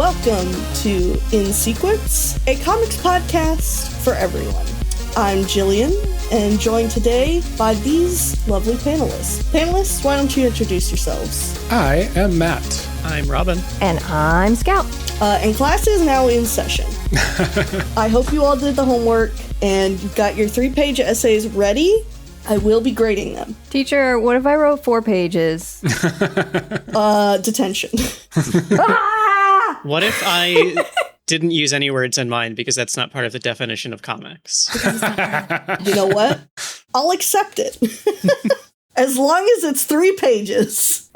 Welcome to In Sequence, a comics podcast for everyone. I'm Jillian, and joined today by these lovely panelists. Panelists, why don't you introduce yourselves? I am Matt. I'm Robin. And I'm Scout. And class is now in session. I hope you all did the homework and you've got your 3-page essays ready. I will be grading them. Teacher, what if I wrote 4 pages? Detention. What if I didn't use any words in mine because that's not part of the definition of comics? You know what? I'll accept it. As long as it's 3 pages.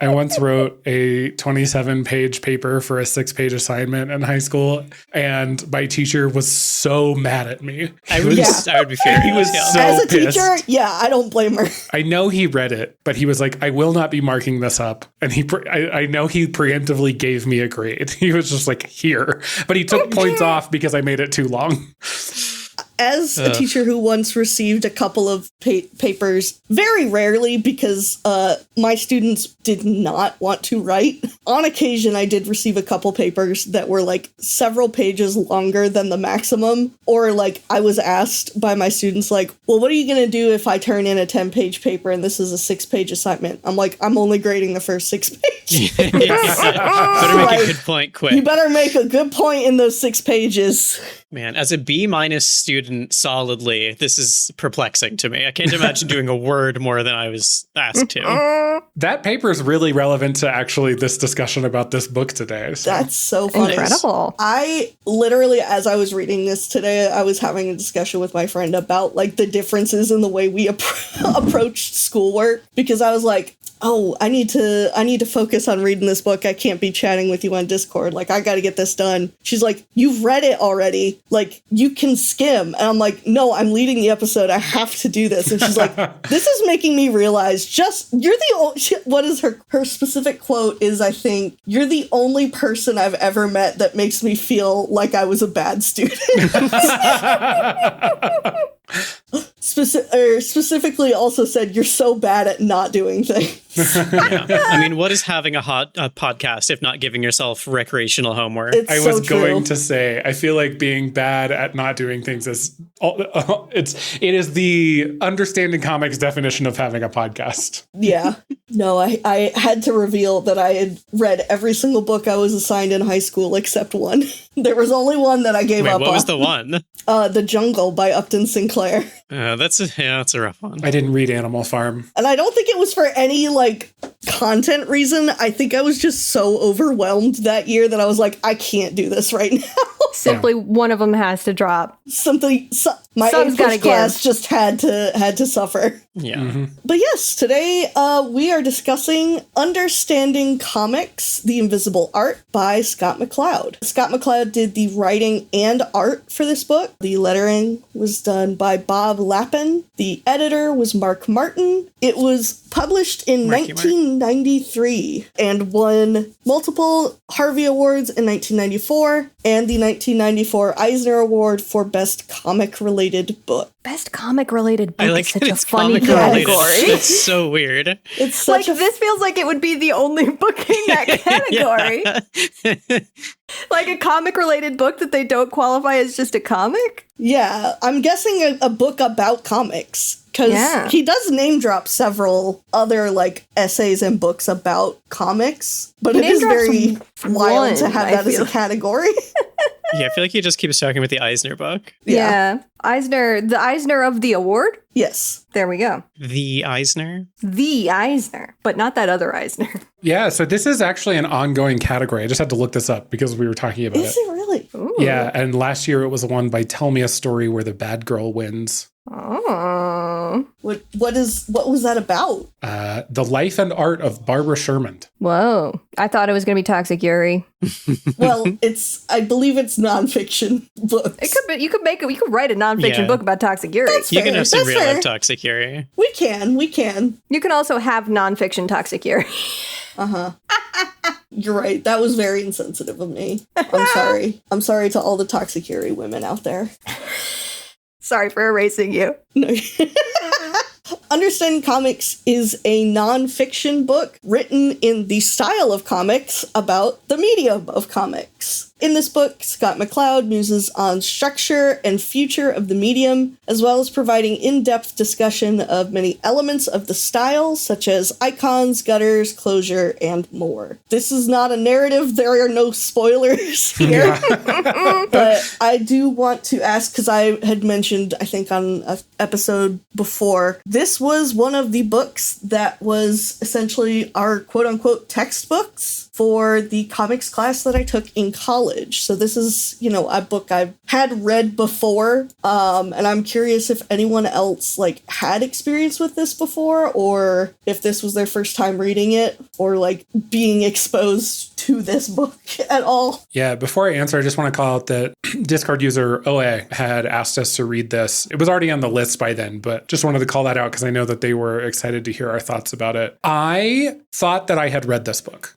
I once wrote a 27-page paper for a 6-page assignment in high school, and my teacher was so mad at me. I would be furious. He was so As a pissed. teacher, yeah, I don't blame her. I know he read it, but he was like, I will not be marking this up. And I know he preemptively gave me a grade. He was just like, here. But he took points off because I made it too long. As a teacher who once received a couple of papers, very rarely because my students did not want to write. On occasion, I did receive a couple papers that were like several pages longer than the maximum. Or like I was asked by my students like, well, what are you going to do if I turn in a 10-page paper and this is a 6-page assignment? I'm like, I'm only grading the first 6 pages. Better make a good point quick. You better make a good point in those 6 pages. Man, as a B- student solidly, this is perplexing to me. I can't imagine doing a word more than I was asked to. That paper is really relevant to actually this discussion about this book today. So. That's so funny. Incredible. I literally, as I was reading this today, I was having a discussion with my friend about like the differences in the way we approached schoolwork, because I was like, oh, I need to focus on reading this book. I can't be chatting with you on Discord. Like, I got to get this done. She's like, you've read it already. Like, you can skim. And I'm like, no, I'm leading the episode. I have to do this. And she's like, this is making me realize what is her specific quote is, I think, you're the only person I've ever met that makes me feel like I was a bad student. Specifically also said, you're so bad at not doing things. Yeah. I mean, what is having a podcast if not giving yourself recreational homework? It's I so was going true. to say, I feel like being bad at not doing things is it is the understanding comics definition of having a podcast. Yeah. No, I had to reveal that I had read every single book I was assigned in high school except one. There was only one that I gave up on. What was the one? The Jungle by Upton Sinclair. That's a rough one. I didn't read Animal Farm. And I don't think it was for any, like, content reason. I think I was just so overwhelmed that year that I was like, I can't do this right now. Simply one of them has to drop. My Some's gotta English class give. just had to suffer. Yeah. Mm-hmm. But yes, today we are discussing Understanding Comics, The Invisible Art by Scott McCloud. Scott McCloud did the writing and art for this book. The lettering was done by Bob Lappin. The editor was Mark Martin. It was published in 1993 and won multiple Harvey Awards in 1994 and the 1994 Eisner Award for Best Comic-Related Book. Best comic-related book I like is such that a it's funny comic-related. category. It's so weird. It's such This feels like it would be the only book in that category. Like a comic-related book that they don't qualify as just a comic? Yeah, I'm guessing a book about comics. Because he does name drop several other, like, essays and books about comics. But it is very wild to have that as a category. Yeah, I feel like he just keeps talking about the Eisner book. Yeah. Eisner, the Eisner of the award? Yes. There we go. The Eisner? The Eisner, but not that other Eisner. Yeah, so this is actually an ongoing category. I just had to look this up because we were talking about Is it really? Ooh. Yeah, and last year it was one by Tell Me a Story Where the Bad Girl Wins. Oh. What was that about? The Life and Art of Barbara Sherman. Whoa. I thought it was going to be Toxic Yuri. Well, I believe it's nonfiction books. It could be, you could write a nonfiction book about Toxic Yuri. You can have some That's real fair. life Toxic Yuri. We can. You can also have nonfiction Toxic Yuri. Uh-huh. You're right. That was very insensitive of me. I'm sorry. I'm sorry to all the Toxic Yuri women out there. Sorry for erasing you. No. Understanding Comics is a non-fiction book written in the style of comics about the medium of comics. In this book, Scott McCloud muses on structure and future of the medium, as well as providing in-depth discussion of many elements of the style, such as icons, gutters, closure, and more. This is not a narrative. There are no spoilers here. But I do want to ask, because I had mentioned, I think on an episode before, this was one of the books that was essentially our quote-unquote textbooks for the comics class that I took in college. So this is, a book I've had read before, and I'm curious if anyone else had experience with this before, or if this was their first time reading it, or being exposed to this book at all. Yeah, before I answer, I just want to call out that Discord user OA had asked us to read this. It was already on the list by then, but just wanted to call that out because I know that they were excited to hear our thoughts about it. I thought that I had read this book.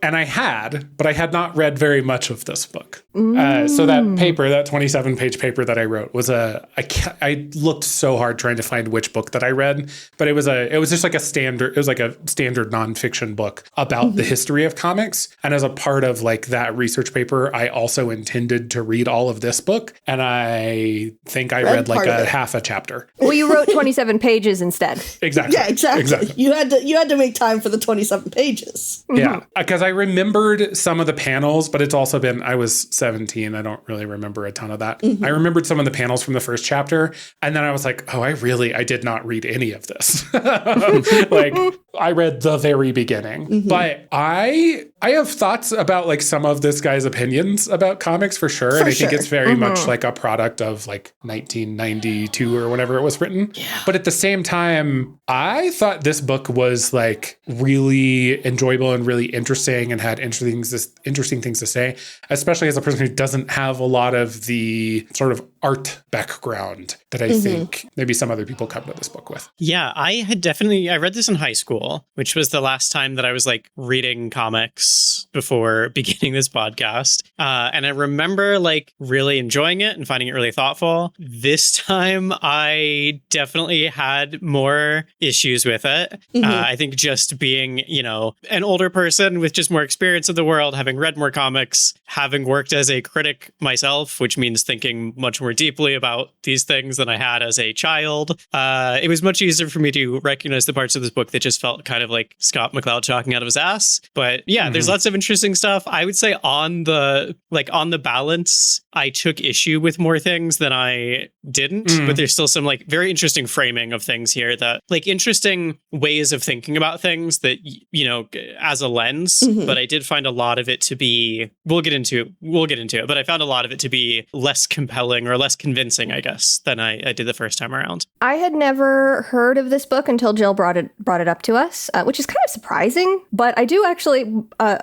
And I had, but I had not read very much of this book. So that paper, that 27-page paper that I wrote was I looked so hard trying to find which book that I read, but it was just a standard nonfiction book about the history of comics. And as a part of that research paper, I also intended to read all of this book. And I think I read a half a chapter. Well, you wrote 27 pages instead. Exactly. Yeah, exactly. You had to make time for the 27 pages. Yeah, because I remembered some of the panels, but it's also been, I was 17. I don't really remember a ton of that. I remembered some of the panels from the first chapter. And then I was like, oh, I did not read any of this. I read the very beginning. But I have thoughts about some of this guy's opinions about comics for sure. And I think it's very much a product of 1992 or whenever it was written. Yeah. But at the same time, I thought this book was really enjoyable and really interesting and had interesting things to say, especially as a person who doesn't have a lot of the sort of art background that I think maybe some other people come to this book with. Yeah, I read this in high school, which was the last time that I was reading comics before beginning this podcast. And I remember really enjoying it and finding it really thoughtful. This time I definitely had more issues with it. I think just being, an older person with just more experience of the world, having read more comics, having worked as a critic myself, which means thinking much more deeply about these things than I had as a child. It was much easier for me to recognize the parts of this book that just felt kind of like Scott McCloud talking out of his ass. But yeah, there's lots of interesting stuff. I would say on the balance, I took issue with more things than I didn't, but there's still some very interesting framing of things here that interesting ways of thinking about things that, as a lens, but I did find a lot of it to be, we'll get into it, but I found a lot of it to be less compelling or less convincing, I guess, than I did the first time around. I had never heard of this book until Jill brought it up to us, which is kind of surprising, but I do actually,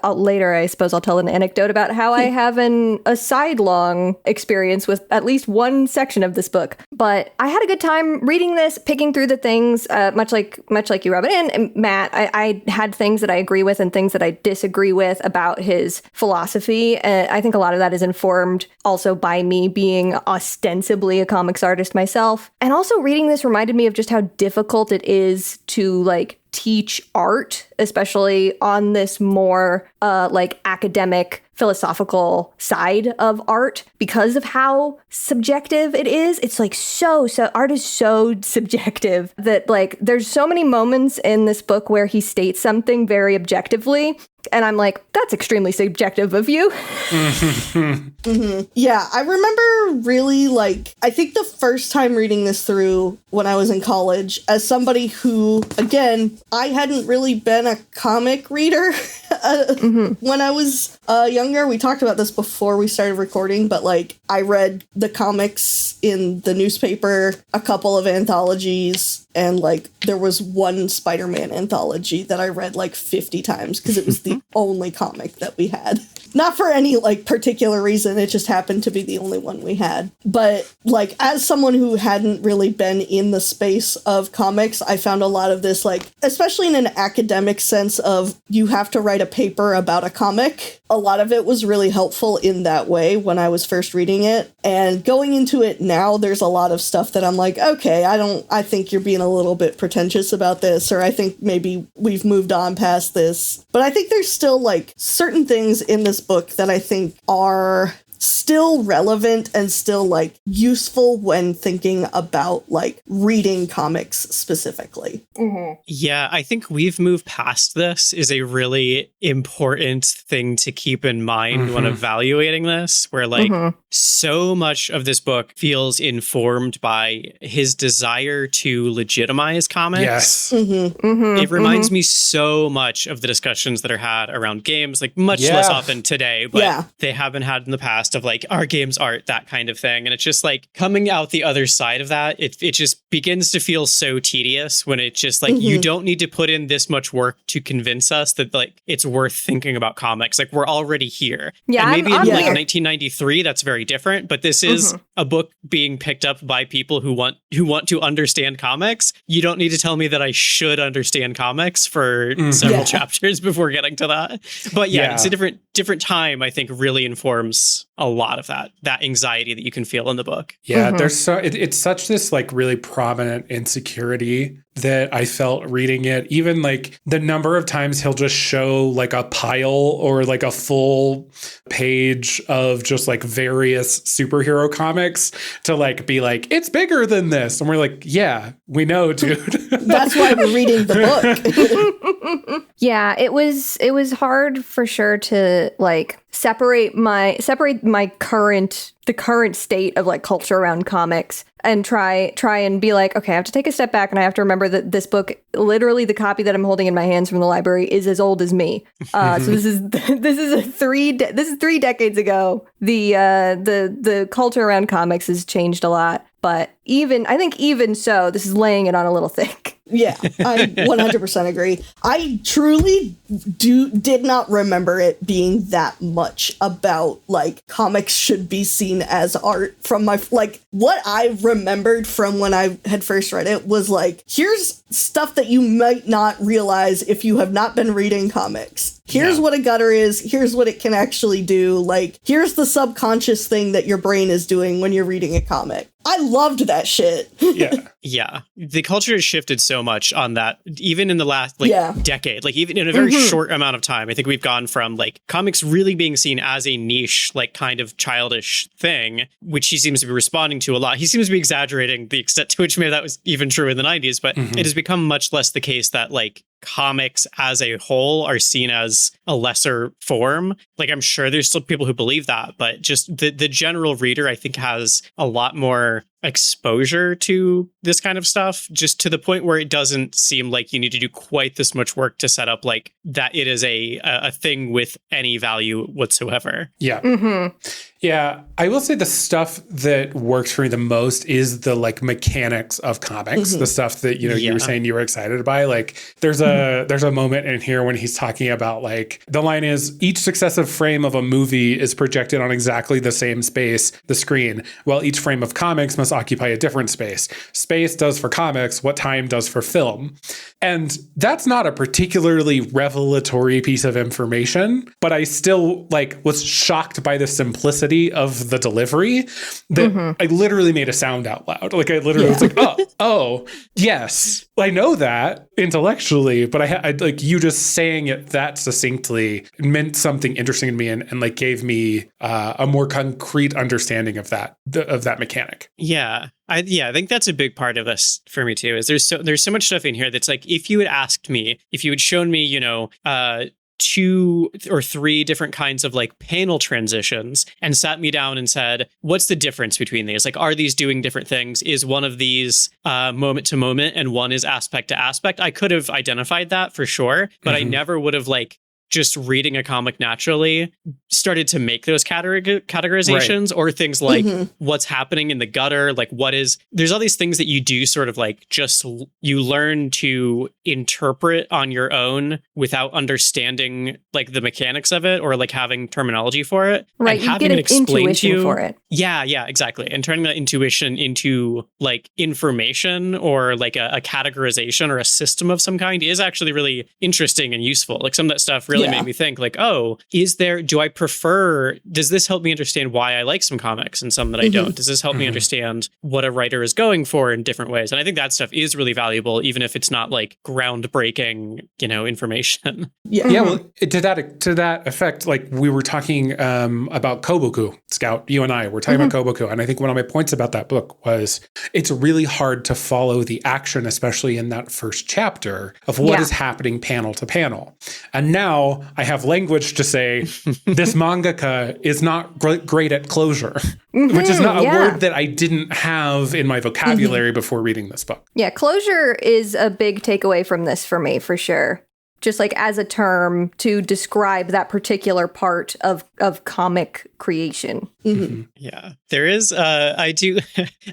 later I suppose I'll tell an anecdote about how I have a sidelong experience with at least one section of this book. But I had a good time reading this, picking through the things, much like you, Robin, and Matt. I had things that I agree with and things that I disagree with about his philosophy. I think a lot of that is informed also by me being ostensibly a comics artist myself. And also reading this reminded me of just how difficult it is to teach art, especially on this more academic, philosophical side of art, because of how subjective it is. It's so art is so subjective that there's so many moments in this book where he states something very objectively, and I'm like, that's extremely subjective of you. Yeah, I remember really I think the first time reading this through when I was in college, as somebody who, again, I hadn't really been a comic reader when I was younger. We talked about this before we started recording, but I read the comics in the newspaper, a couple of anthologies, and there was one Spider-Man anthology that I read 50 times because it was the only comic that we had. Not for any particular reason, it just happened to be the only one we had. But as someone who hadn't really been in the space of comics, I found a lot of this especially in an academic sense of you have to write a paper about a comic. A lot of it was really helpful in that way when I was first reading it. And going into it now, there's a lot of stuff that I'm okay, I think you're being a little bit pretentious about this, or I think maybe we've moved on past this, but I think there's still like certain things in this book that I think are still relevant and still like useful when thinking about like reading comics specifically. Yeah, I think we've moved past this is a really important thing to keep in mind when evaluating this, where like so much of this book feels informed by his desire to legitimize comics. Yes. It reminds me so much of the discussions that are had around games, like much less often today, but they have been had in the past of like, our games art, that kind of thing. And it's just like coming out the other side of that, it just begins to feel so tedious when it's just like, you don't need to put in this much work to convince us that like it's worth thinking about comics. Like we're already here. Yeah, and maybe I'm in like here. 1993, that's very different, but this is a book being picked up by people who want to understand comics. You don't need to tell me that I should understand comics for several chapters before getting to that. But it's a different time, I think, really informs a lot of that anxiety that you can feel in the book. Yeah, there's it's such this like really prominent insecurity that I felt reading it. Even like the number of times he'll just show like a pile or like a full page of just like various superhero comics to like be like, it's bigger than this. And we're like, yeah, we know, dude. That's why we're reading the book. Yeah, it was hard for sure to like separate my the current state of like culture around comics and try and be like, okay, I have to take a step back and I have to remember that this book, literally the copy that I'm holding in my hands from the library, is as old as me. So this is 3 decades ago. The culture around comics has changed a lot, but I think even so, this is laying it on a little thick. Yeah, I 100% agree. I truly did not remember it being that much about like comics should be seen as art from my like what I remembered from when I had first read it was like, here's stuff that you might not realize if you have not been reading comics. Here's what a gutter is. Here's what it can actually do. Like, here's the subconscious thing that your brain is doing when you're reading a comic. I loved that shit. Yeah. The culture has shifted so much on that, even in the last decade, like even in a very short amount of time. I think we've gone from like comics really being seen as a niche, like kind of childish thing, which he seems to be responding to a lot. He seems to be exaggerating the extent to which maybe that was even true in the 90s, but it has become much less the case that like comics as a whole are seen as a lesser form. Like, I'm sure there's still people who believe that, but just the general reader, I think, has a lot more exposure to this kind of stuff, just to the point where it doesn't seem like you need to do quite this much work to set up like that it is a thing with any value whatsoever. Yeah, I will say the stuff that works for me the most is the like mechanics of comics, the stuff that, you know, you were saying you were excited by. Like there's a moment in here when he's talking about like, the line is, each successive frame of a movie is projected on exactly the same space, the screen, while each frame of comics must occupy a different space. Space does for comics what time does for film. And that's not a particularly revelatory piece of information, but I still like was shocked by the simplicity of the delivery that I literally made a sound out loud. Like I literally was like, oh, yes, I know that intellectually, but I like you just saying it that succinctly meant something interesting to me and like gave me a more concrete understanding of that mechanic. Yeah. I think that's a big part of this for me too, is there's so much stuff in here that's like, if you had asked me, if you had shown me, you know, 2 or 3 different kinds of like panel transitions and sat me down and said, what's the difference between these? Like, are these doing different things? Is one of these moment to moment and one is aspect to aspect? I could have identified that for sure, but I never would have like just reading a comic naturally started to make those categorizations or things like what's happening in the gutter, like there's all these things that you do sort of like just you learn to interpret on your own without understanding like the mechanics of it or like having terminology for it. Right, and you having get an it explained intuition to you. for it. Yeah, exactly. And turning that intuition into like information or like a categorization or a system of some kind is actually really interesting and useful. Like some of that stuff really really made me think like, oh, do I prefer, does this help me understand why I like some comics and some that I don't? Does this help me understand what a writer is going for in different ways? And I think that stuff is really valuable, even if it's not like groundbreaking, information. Yeah. Well, to that effect, like we were talking about Koboku, Scout, you and I were talking about Koboku. And I think one of my points about that book was it's really hard to follow the action, especially in that first chapter of what is happening panel to panel. And now I have language to say this mangaka is not great at closure, which is not a word that I didn't have in my vocabulary before reading this book. Yeah, closure is a big takeaway from this for me, for sure. Just like as a term to describe that particular part of comic creation. Yeah, there is, I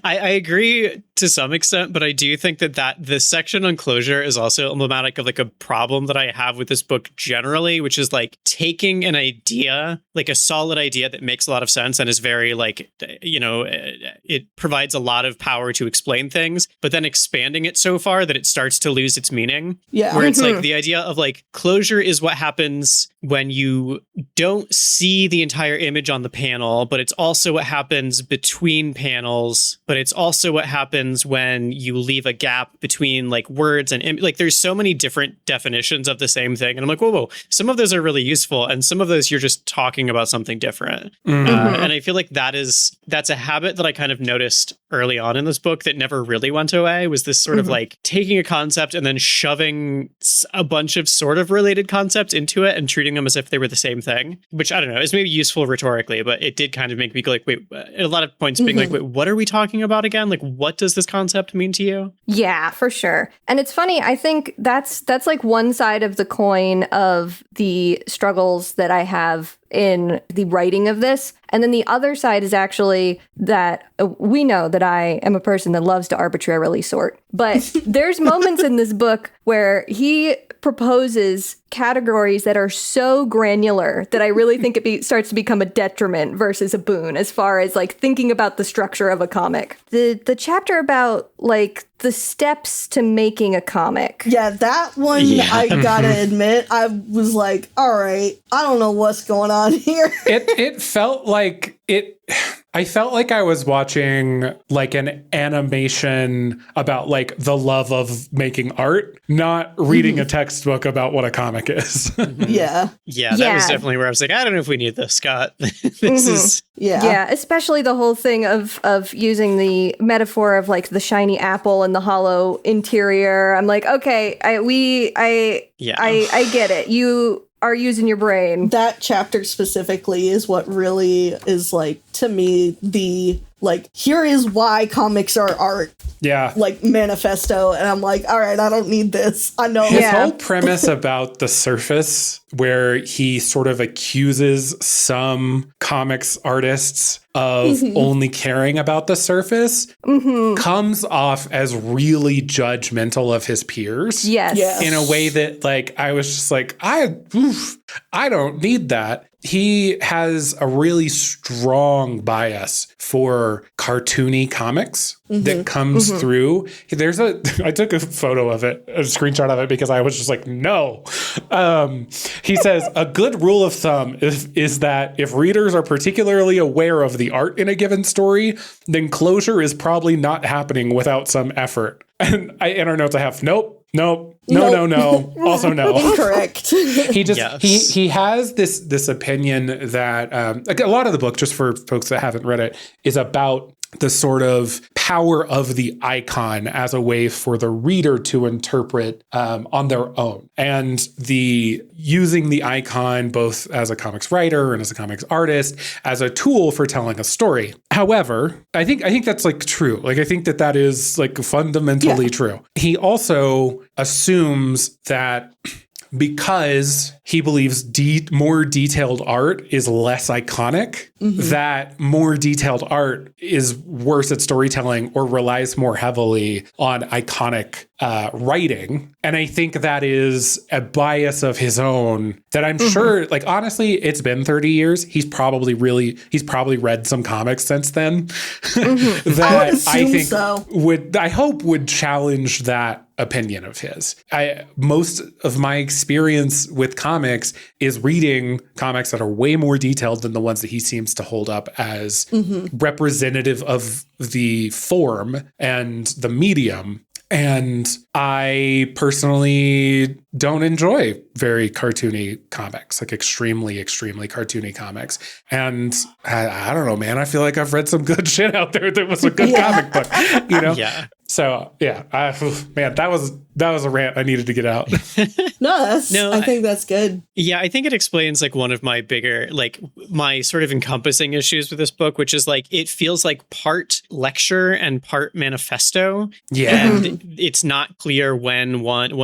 agree to some extent, but I do think that this section on closure is also emblematic of like a problem that I have with this book generally, which is like taking an idea, like a solid idea that makes a lot of sense and is very like, it provides a lot of power to explain things, but then expanding it so far that it starts to lose its meaning. Yeah. Where it's like the idea of like closure is what happens when you don't see the entire image on the panel, but it's also what happens between panels, but it's also what happens when you leave a gap between like words and like there's so many different definitions of the same thing. And I'm like, whoa, some of those are really useful. And some of those you're just talking about something different. And I feel like that's a habit that I kind of noticed early on in this book that never really went away, was this sort of like taking a concept and then shoving a bunch of sort of related concepts into it and treating them as if they were the same thing, which I don't know, is maybe useful rhetorically, but it did kind of make me go like, wait, at a lot of points being like, wait, what are we talking about again? Like, what does this concept mean to you? Yeah, for sure. And it's funny, I think that's like one side of the coin of the struggles that I have in the writing of this. And then the other side is actually that we know that I am a person that loves to arbitrarily sort. But there's moments in this book where he proposes categories that are so granular that I really think it starts to become a detriment versus a boon as far as like thinking about the structure of a comic. The chapter about like the steps to making a comic. Yeah, that one, I gotta admit, I was like, all right, I don't know what's going on here. It felt like I felt like I was watching like an animation about like the love of making art, not reading a textbook about what a comic is. Yeah, that was definitely where I was like, I don't know if we need this, Scott. This is especially the whole thing of using the metaphor of like the shiny apple and the hollow interior. I'm like, okay, I get it. You are using your brain. That chapter specifically is what really is like, to me, the like, here is why comics are art. Yeah. Like manifesto. And I'm like, all right, I don't need this. I know. His whole premise about the surface, where he sort of accuses some comics artists of only caring about the surface, comes off as really judgmental of his peers. Yes. In a way that like, I was just like, I don't need that. He has a really strong bias for cartoony comics that comes through. I took a photo of it, a screenshot of it, because I was just like, no. He says, a good rule of thumb is that if readers are particularly aware of the art in a given story, then closure is probably not happening without some effort. And in our notes I have, nope. Also no. Incorrect. He has this opinion that a lot of the book, just for folks that haven't read it, is about the sort of power of the icon as a way for the reader to interpret on their own, and the using the icon both as a comics writer and as a comics artist as a tool for telling a story. However, I think that's like true. Like, I think that is like fundamentally true. He also assumes that because he believes more detailed art is less iconic, that more detailed art is worse at storytelling or relies more heavily on iconic writing. And I think that is a bias of his own that I'm sure, like, honestly, it's been 30 years. He's probably read some comics since then that I think would challenge that opinion of his. Most of my experience with comics is reading comics that are way more detailed than the ones that he seems to hold up as representative of the form and the medium. And I personally don't enjoy very cartoony comics, like extremely cartoony comics. And I don't know, man, I feel like I've read some good shit out there that was a good comic book, you know? Yeah. So yeah, man, that was a rant I needed to get out. I think that's good. Yeah, I think it explains like one of my bigger, like my sort of encompassing issues with this book, which is like it feels like part lecture and part manifesto. Yeah. And it's not clear when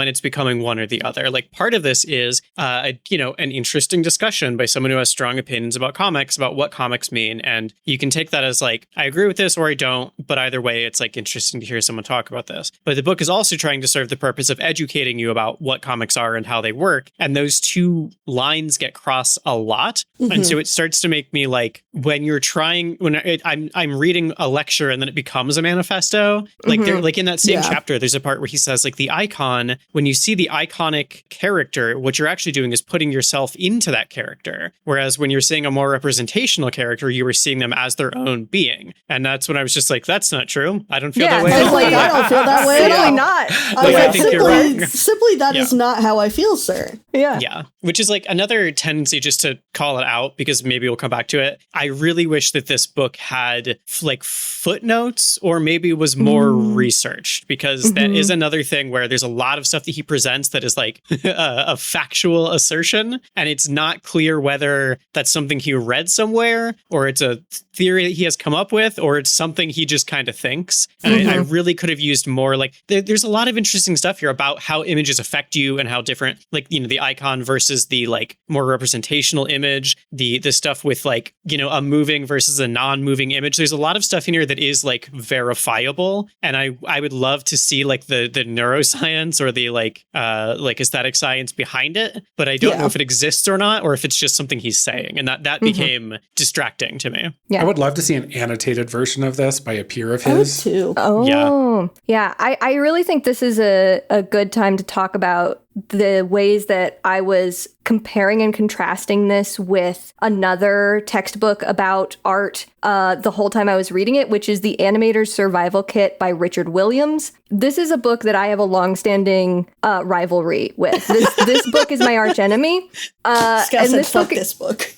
it's becoming one or the other. Like part of this is an interesting discussion by someone who has strong opinions about comics, about what comics mean. And you can take that as like, I agree with this or I don't, but either way, it's like interesting to hear someone talk about this. But the book is also trying to serve the purpose of educating you about what comics are and how they work. And those two lines get crossed a lot. And so it starts to make me like, when I'm reading a lecture and then it becomes a manifesto, like they're like in that same chapter, there's a part where he says like the icon, when you see the iconic character, what you're actually doing is putting yourself into that character. Whereas when you're seeing a more representational character, you were seeing them as their own being. And that's when I was just like, that's not true. I don't feel that way. I don't feel that way. Certainly not. I think you're wrong. Simply, that is not how I feel, sir. Yeah. Yeah. Which is like another tendency, just to call it out, because maybe we'll come back to it. I really wish that this book had like footnotes or maybe was more researched, because that is another thing where there's a lot of stuff that he presents that is like a factual assertion. And it's not clear whether that's something he read somewhere or it's a theory that he has come up with, or it's something he just kind of thinks. And I really could have used more like there's a lot of interesting stuff here about how images affect you and how different, like, you know, the icon versus the like more representational image, the stuff with like, you know, a moving versus a non-moving image. There's a lot of stuff in here that is like verifiable. And I would love to see like the neuroscience or the like aesthetic science behind it. But I don't know if it exists or not, or if it's just something he's saying. And that became distracting to me. Yeah. I would love to see an annotated version of this by a peer of his. I would too. Oh, yeah. I really think this is a good time to talk about the ways that I was comparing and contrasting this with another textbook about art the whole time I was reading it, which is The Animator's Survival Kit by Richard Williams. This is a book that I have a longstanding rivalry with. This book is my arch enemy. Scott said, fuck this book.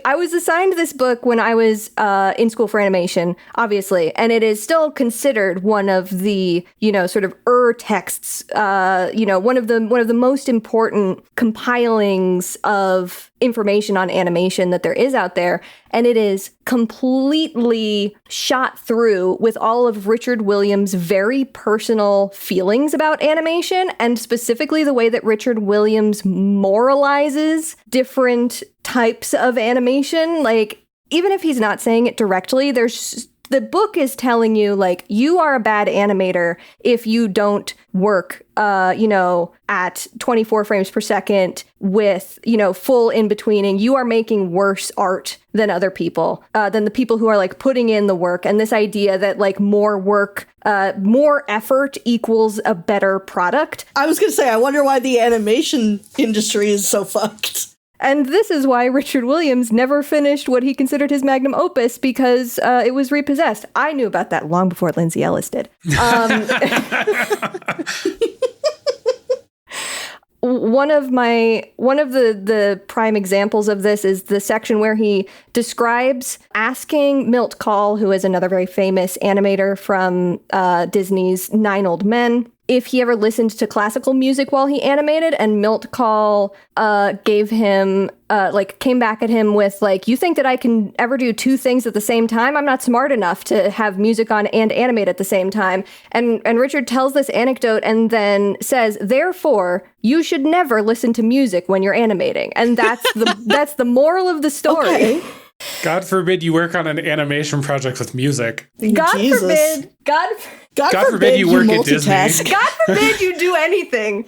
I was assigned this book when I was in school for animation, obviously, and it is still considered one of the, you know, sort of texts, one of the most important compilings of information on animation that there is out there. And it is completely shot through with all of Richard Williams' very personal feelings about animation, and specifically the way that Richard Williams moralizes different types of animation. Like, even if he's not saying it directly, the book is telling you, like, you are a bad animator if you don't work, at 24 frames per second with, full in-betweening. You are making worse art than other people, than the people who are, like, putting in the work. And this idea that, like, more work, more effort equals a better product. I was going to say, I wonder why the animation industry is so fucked. And this is why Richard Williams never finished what he considered his magnum opus, because it was repossessed. I knew about that long before Lindsay Ellis did. One of the prime examples of this is the section where he describes asking Milt Kahl, who is another very famous animator from Disney's Nine Old Men, if he ever listened to classical music while he animated, and Milt Kahl gave him, came back at him with, like, you think that I can ever do two things at the same time? I'm not smart enough to have music on and animate at the same time. And Richard tells this anecdote and then says, therefore, you should never listen to music when you're animating. And that's the moral of the story. Okay. God forbid you work on an animation project with music. God forbid God forbid you work at Disney. multitask. God forbid you do anything.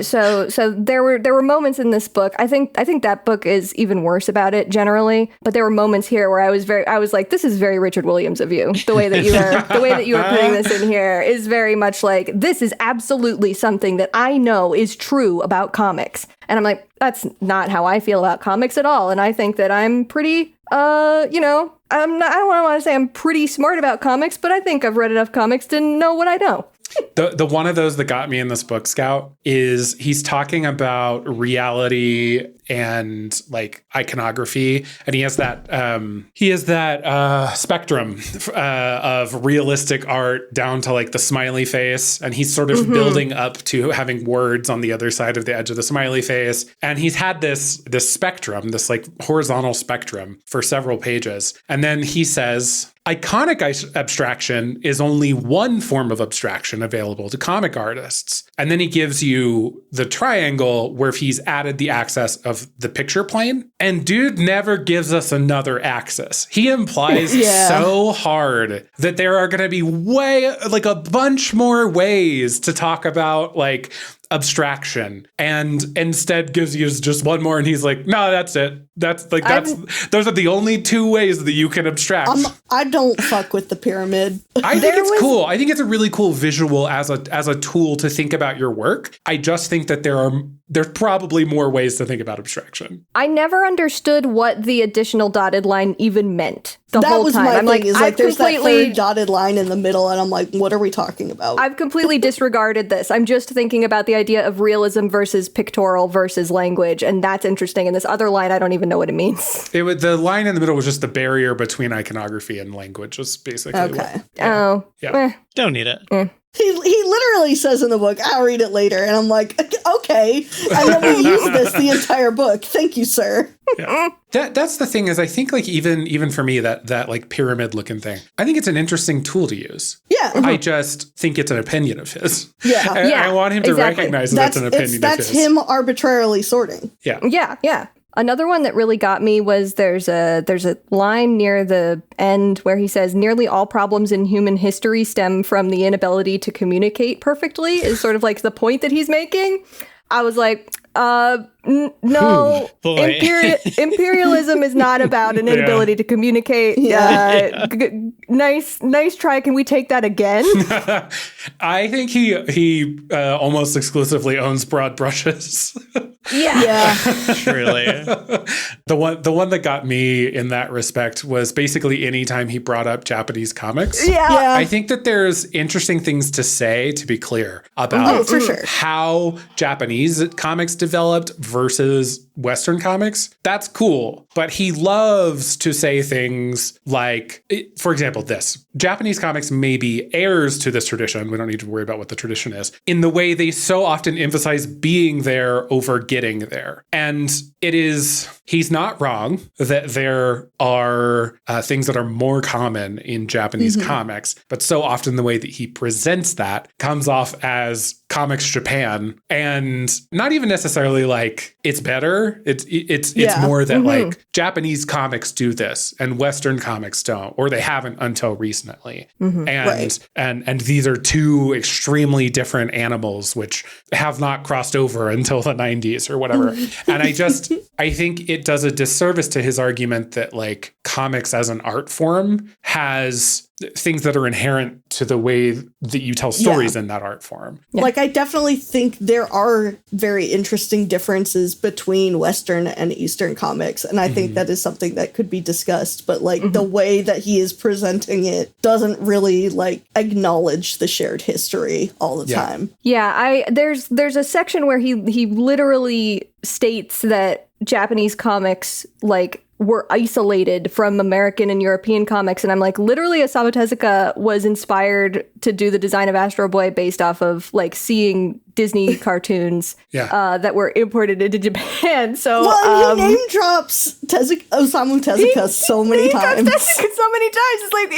So there were moments in this book. I think that book is even worse about it generally. But there were moments here where I was like, this is very Richard Williams of you. The way that you are putting this in here is very much like, this is absolutely something that I know is true about comics. And I'm like, that's not how I feel about comics at all. And I think that I'm pretty, I don't want to say I'm pretty smart about comics, but I think I've read enough comics to know what I know. The one of those that got me in this book, Scout, is he's talking about reality and like iconography, and he has that spectrum of realistic art down to like the smiley face, and he's sort of building up to having words on the other side of the edge of the smiley face, and he's had this spectrum, this like horizontal spectrum for several pages, and then he says, iconic abstraction is only one form of abstraction available to comic artists. And then he gives you the triangle where he's added the axis of the picture plane. And dude never gives us another axis. He implies so hard that there are going to be like a bunch more ways to talk about like abstraction, and instead gives you just one more, and he's like, no, that's it. Those are the only two ways that you can abstract. I don't fuck with the pyramid. I think it's cool. I think it's a really cool visual as a tool to think about your work. I just think that there's probably more ways to think about abstraction. I never understood what the additional dotted line even meant the whole time. That was my thing, is like there's that third dotted line in the middle, and I'm like, what are we talking about? I've completely disregarded this. I'm just thinking about the idea of realism versus pictorial versus language, and that's interesting. And this other line, I don't even know what it means. The line in the middle was just the barrier between iconography and language, was basically okay. Don't need it. He literally says in the book, I'll read it later. And I'm like, okay. And then we use this the entire book. Thank you, sir. Yeah. That's the thing, is I think like even for me, that like pyramid looking thing, I think it's an interesting tool to use. Yeah. I just think it's an opinion of his. Yeah. I want him to recognize that's an opinion of his. That's him arbitrarily sorting. Yeah. Yeah. Yeah. Another one that really got me was there's a line near the end where he says, nearly all problems in human history stem from the inability to communicate perfectly, is sort of like the point that he's making. I was like, no, imperialism is not about an inability to communicate. Nice try. Can we take that again? I think he almost exclusively owns broad brushes. Yeah. Truly. The one that got me in that respect was basically anytime he brought up Japanese comics. Yeah. I think that there's interesting things to say, to be clear, about for sure. how Japanese comics developed versus Western comics. That's cool. But he loves to say things like, for example, this. Japanese comics may be heirs to this tradition. We don't need to worry about what the tradition is. In the way they so often emphasize being there over getting there. And he's not wrong that there are things that are more common in Japanese comics, but so often the way that he presents that comes off as Comics Japan, and not even necessarily like it's better. It's more that like Japanese comics do this and Western comics don't, or they haven't until recently. And these are two extremely different animals which have not crossed over until the 90s or whatever. And I think it does a disservice to his argument that like comics as an art form has things that are inherent to the way that you tell stories in that art form. Yeah. Like, I definitely think there are very interesting differences between Western and Eastern comics. And I think that is something that could be discussed. But like the way that he is presenting it doesn't really like acknowledge the shared history all the time. Yeah, there's a section where he literally states that Japanese comics like were isolated from American and European comics. And I'm like, literally, Osamu Tezuka was inspired to do the design of Astro Boy based off of like seeing Disney cartoons that were imported into Japan. So he name drops Osamu Tezuka so many times. So many times. It's like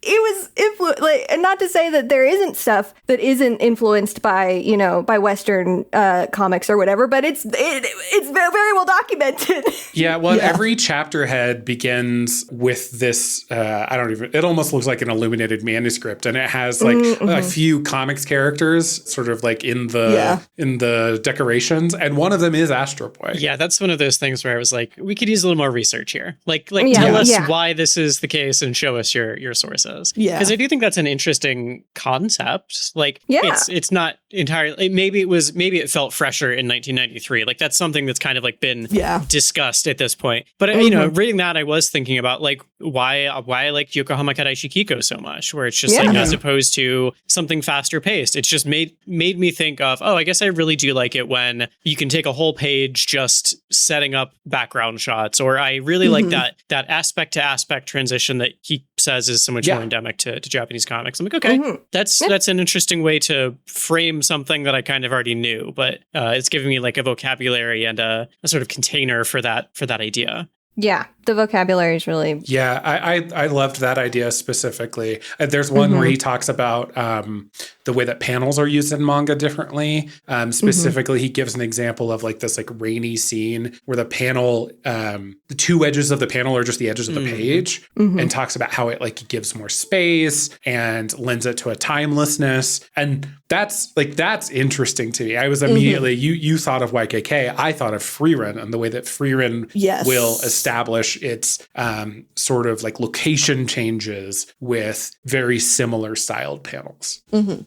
and not to say that there isn't stuff that isn't influenced by, by Western comics or whatever, but it's very well documented. Yeah, well, every chapter head begins with this, it almost looks like an illuminated manuscript, and it has like a few comics characters sort of like in the decorations, and one of them is Astro Boy. Yeah, that's one of those things where I was like, we could use a little more research here. Like tell us why this is the case and show us your sources. Yeah. Because I do think that's an interesting concept. Like, it's not entirely, maybe it felt fresher in 1993. Like, that's something that's kind of like been discussed at this point. But, reading that, I was thinking about like why I like Yokohama Karaishi Kiko so much, where it's just like, as opposed to something faster paced, it's just made me think of, I guess I really do like it when you can take a whole page just setting up background shots, or I really like that aspect to aspect transition that he says is so much more endemic to Japanese comics. I'm like, okay, that's an interesting way to frame something that I kind of already knew, but it's giving me like a vocabulary and a sort of container for that idea. Yeah, the vocabulary is really... Yeah, I loved that idea specifically. There's one where he talks about the way that panels are used in manga differently. Specifically, he gives an example of like this like rainy scene where the panel, the two edges of the panel are just the edges of the page, and talks about how it like gives more space and lends it to a timelessness. And that's interesting to me. I was immediately, you thought of YKK, I thought of Freerun and the way that Freerun will establish its sort of like location changes with very similar styled panels.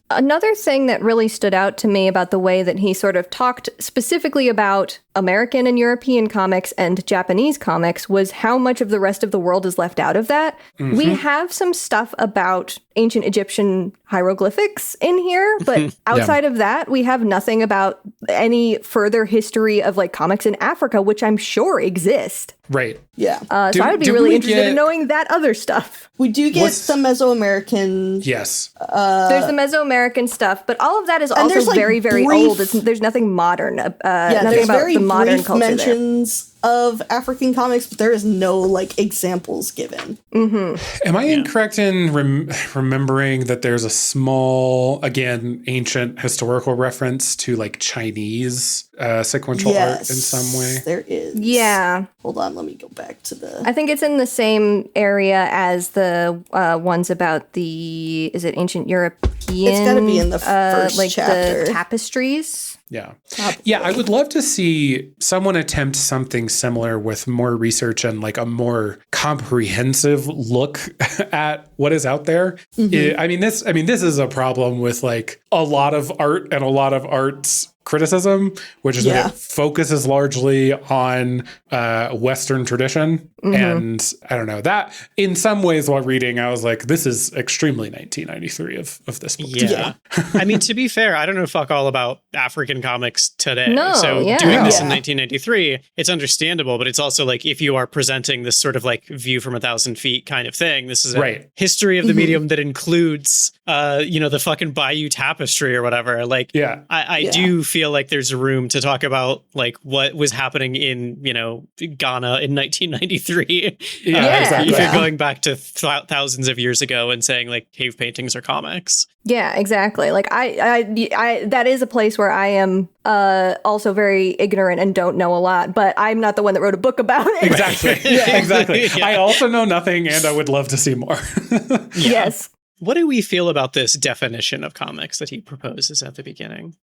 Another thing that really stood out to me about the way that he sort of talked specifically about American and European comics and Japanese comics was how much of the rest of the world is left out of that. We have some stuff about ancient Egyptian hieroglyphics in here, but outside of that, we have nothing about any further history of like comics in Africa, which I'm sure exist. Right. Yeah. So I would be really interested in knowing that other stuff. We do get some Mesoamerican. Yes. There's the Mesoamerican stuff, but all of that is also like very, very old. There's nothing modern. Nothing about very the modern brief culture mentions of African comics, but there is no like examples given. Am I incorrect in remembering that there's a small, again, ancient historical reference to like Chinese sequential art in some way? There is. Yeah. Hold on, let me go back to the... I think it's in the same area as the ones about the... Is it ancient European? It's got to be in the first like chapter. The tapestries? Yeah. Yeah, I would love to see someone attempt something similar with more research and like a more comprehensive look at what is out there. This is a problem with like a lot of art and a lot of art's criticism, which is that it focuses largely on Western tradition. And I don't know, that in some ways while reading, I was like, this is extremely 1993 of this book. Yeah. I mean, to be fair, I don't know fuck all about African comics today. No, so doing this in 1993, it's understandable, but it's also like if you are presenting this sort of like view from 1,000 feet kind of thing, this is a history of the medium that includes, the fucking Bayou Tapestry or whatever. Like, I do feel like there's room to talk about like what was happening in, Ghana in 1993. Exactly. If you're going back to thousands of years ago and saying like cave paintings are comics. Yeah, exactly. Like I that is a place where I am also very ignorant and don't know a lot, but I'm not the one that wrote a book about it. Exactly. Exactly. Yeah. I also know nothing and I would love to see more. Yes. What do we feel about this definition of comics that he proposes at the beginning?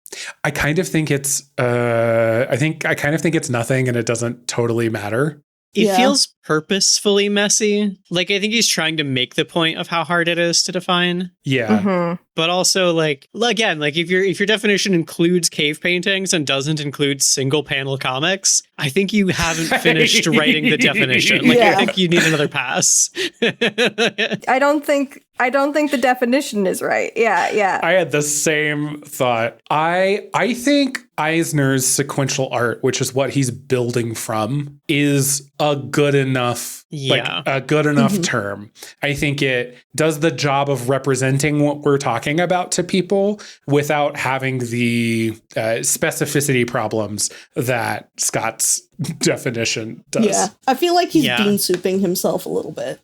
I kind of think it's it's nothing and it doesn't totally matter. It feels purposefully messy. Like, I think he's trying to make the point of how hard it is to define. Yeah. But also, like, again, like if your definition includes cave paintings and doesn't include single panel comics, I think you haven't finished writing the definition. Like, I think you need another pass. I don't think the definition is right. Yeah. I had the same thought. I think Eisner's sequential art, which is what he's building from, is a good enough, term. I think it does the job of representing what we're talking about to people without having the specificity problems that Scott's definition does. Yeah, I feel like he's bean souping himself a little bit.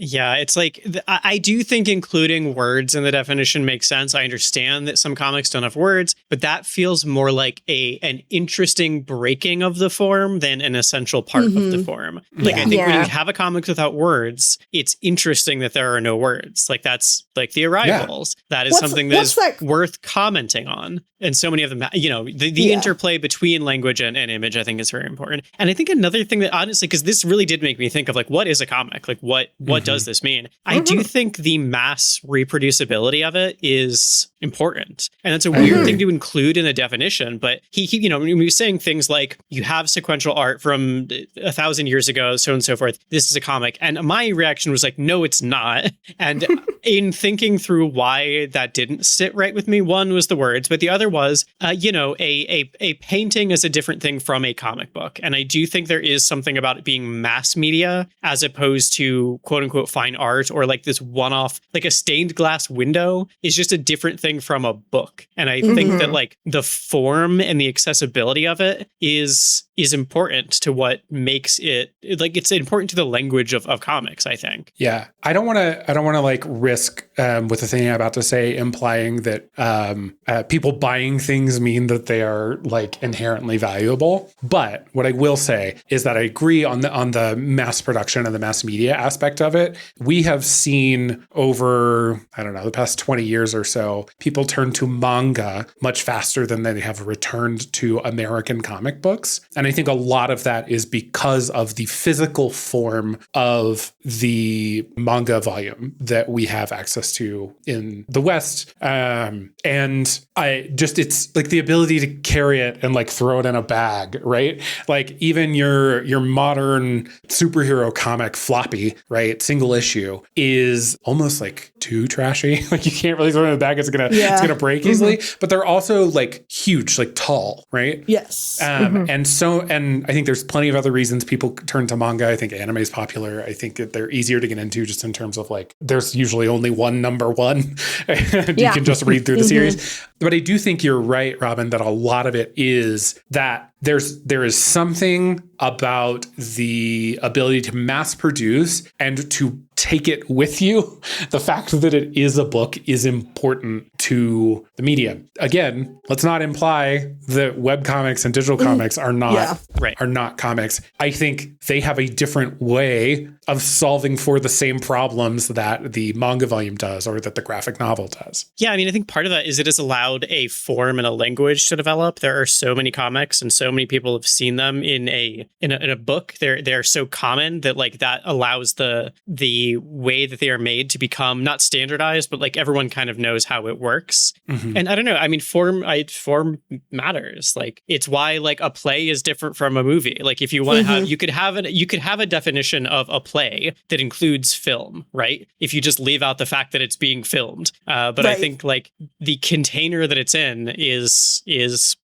Yeah, it's like, I do think including words in the definition makes sense. I understand that some comics don't have words, but that feels more like an interesting breaking of the form than an essential part of the form. Like, I think when you have a comic without words, it's interesting that there are no words. Like, that's like The Arrivals. That is something that is worth commenting on. And so many of them, you know, the interplay between language and image, I think, is very important. And I think another thing that, honestly, because this really did make me think of, like, what is a comic? Like, what does this mean? I do think the mass reproducibility of it is important. And that's a weird thing to include in a definition. But he you know, when he was saying things like, you have sequential art from 1,000 years ago, so on and so forth, this is a comic. And my reaction was like, no, it's not. And in thinking through why that didn't sit right with me, one was the words, but the other was, you know, a painting is a different thing from a comic book. And I do think there is something about it being mass media as opposed to quote unquote fine art, or like this one-off, like a stained glass window is just a different thing from a book. And I think that like the form and the accessibility of it is important to what makes it, like, it's important to the language of comics, I think. Yeah. I don't want to like risk with the thing I'm about to say implying that people buying things mean that they are like inherently valuable. But what I will say is that I agree on the mass production and the mass media aspect of it. We have seen over, I don't know, the past 20 years or so, people turn to manga much faster than they have returned to American comic books. And I think a lot of that is because of the physical form of the manga volume that we have access to in the West. And it's like the ability to carry it and like throw it in a bag, right? Like even your modern superhero comic floppy, right? Single issue is almost like too trashy. Like you can't really throw it in a bag. It's gonna break easily, but they're also like huge, like tall, right? Yes. And I think there's plenty of other reasons people turn to manga. I think anime is popular. I think that they're easier to get into just in terms of like, there's usually only one number one. And you can just read through the series. But I do think you're right, Robin, that a lot of it is that there is something about the ability to mass produce and to take it with you. The fact that it is a book is important to the medium. Again, let's not imply that webcomics and digital comics are not comics. I think they have a different way of solving for the same problems that the manga volume does or that the graphic novel does. Yeah, I mean, I think part of that is it has allowed a form and a language to develop. There are so many comics and so many people have seen them in a book. They're so common that like that allows the way that they are made to become not standardized, but like everyone kind of knows how it works. And I don't know. I mean, form matters. Like it's why like a play is different from a movie. Like if you want to have, you could have a definition of a play that includes film, right? If you just leave out the fact that it's being filmed. But I think like the container that it's in is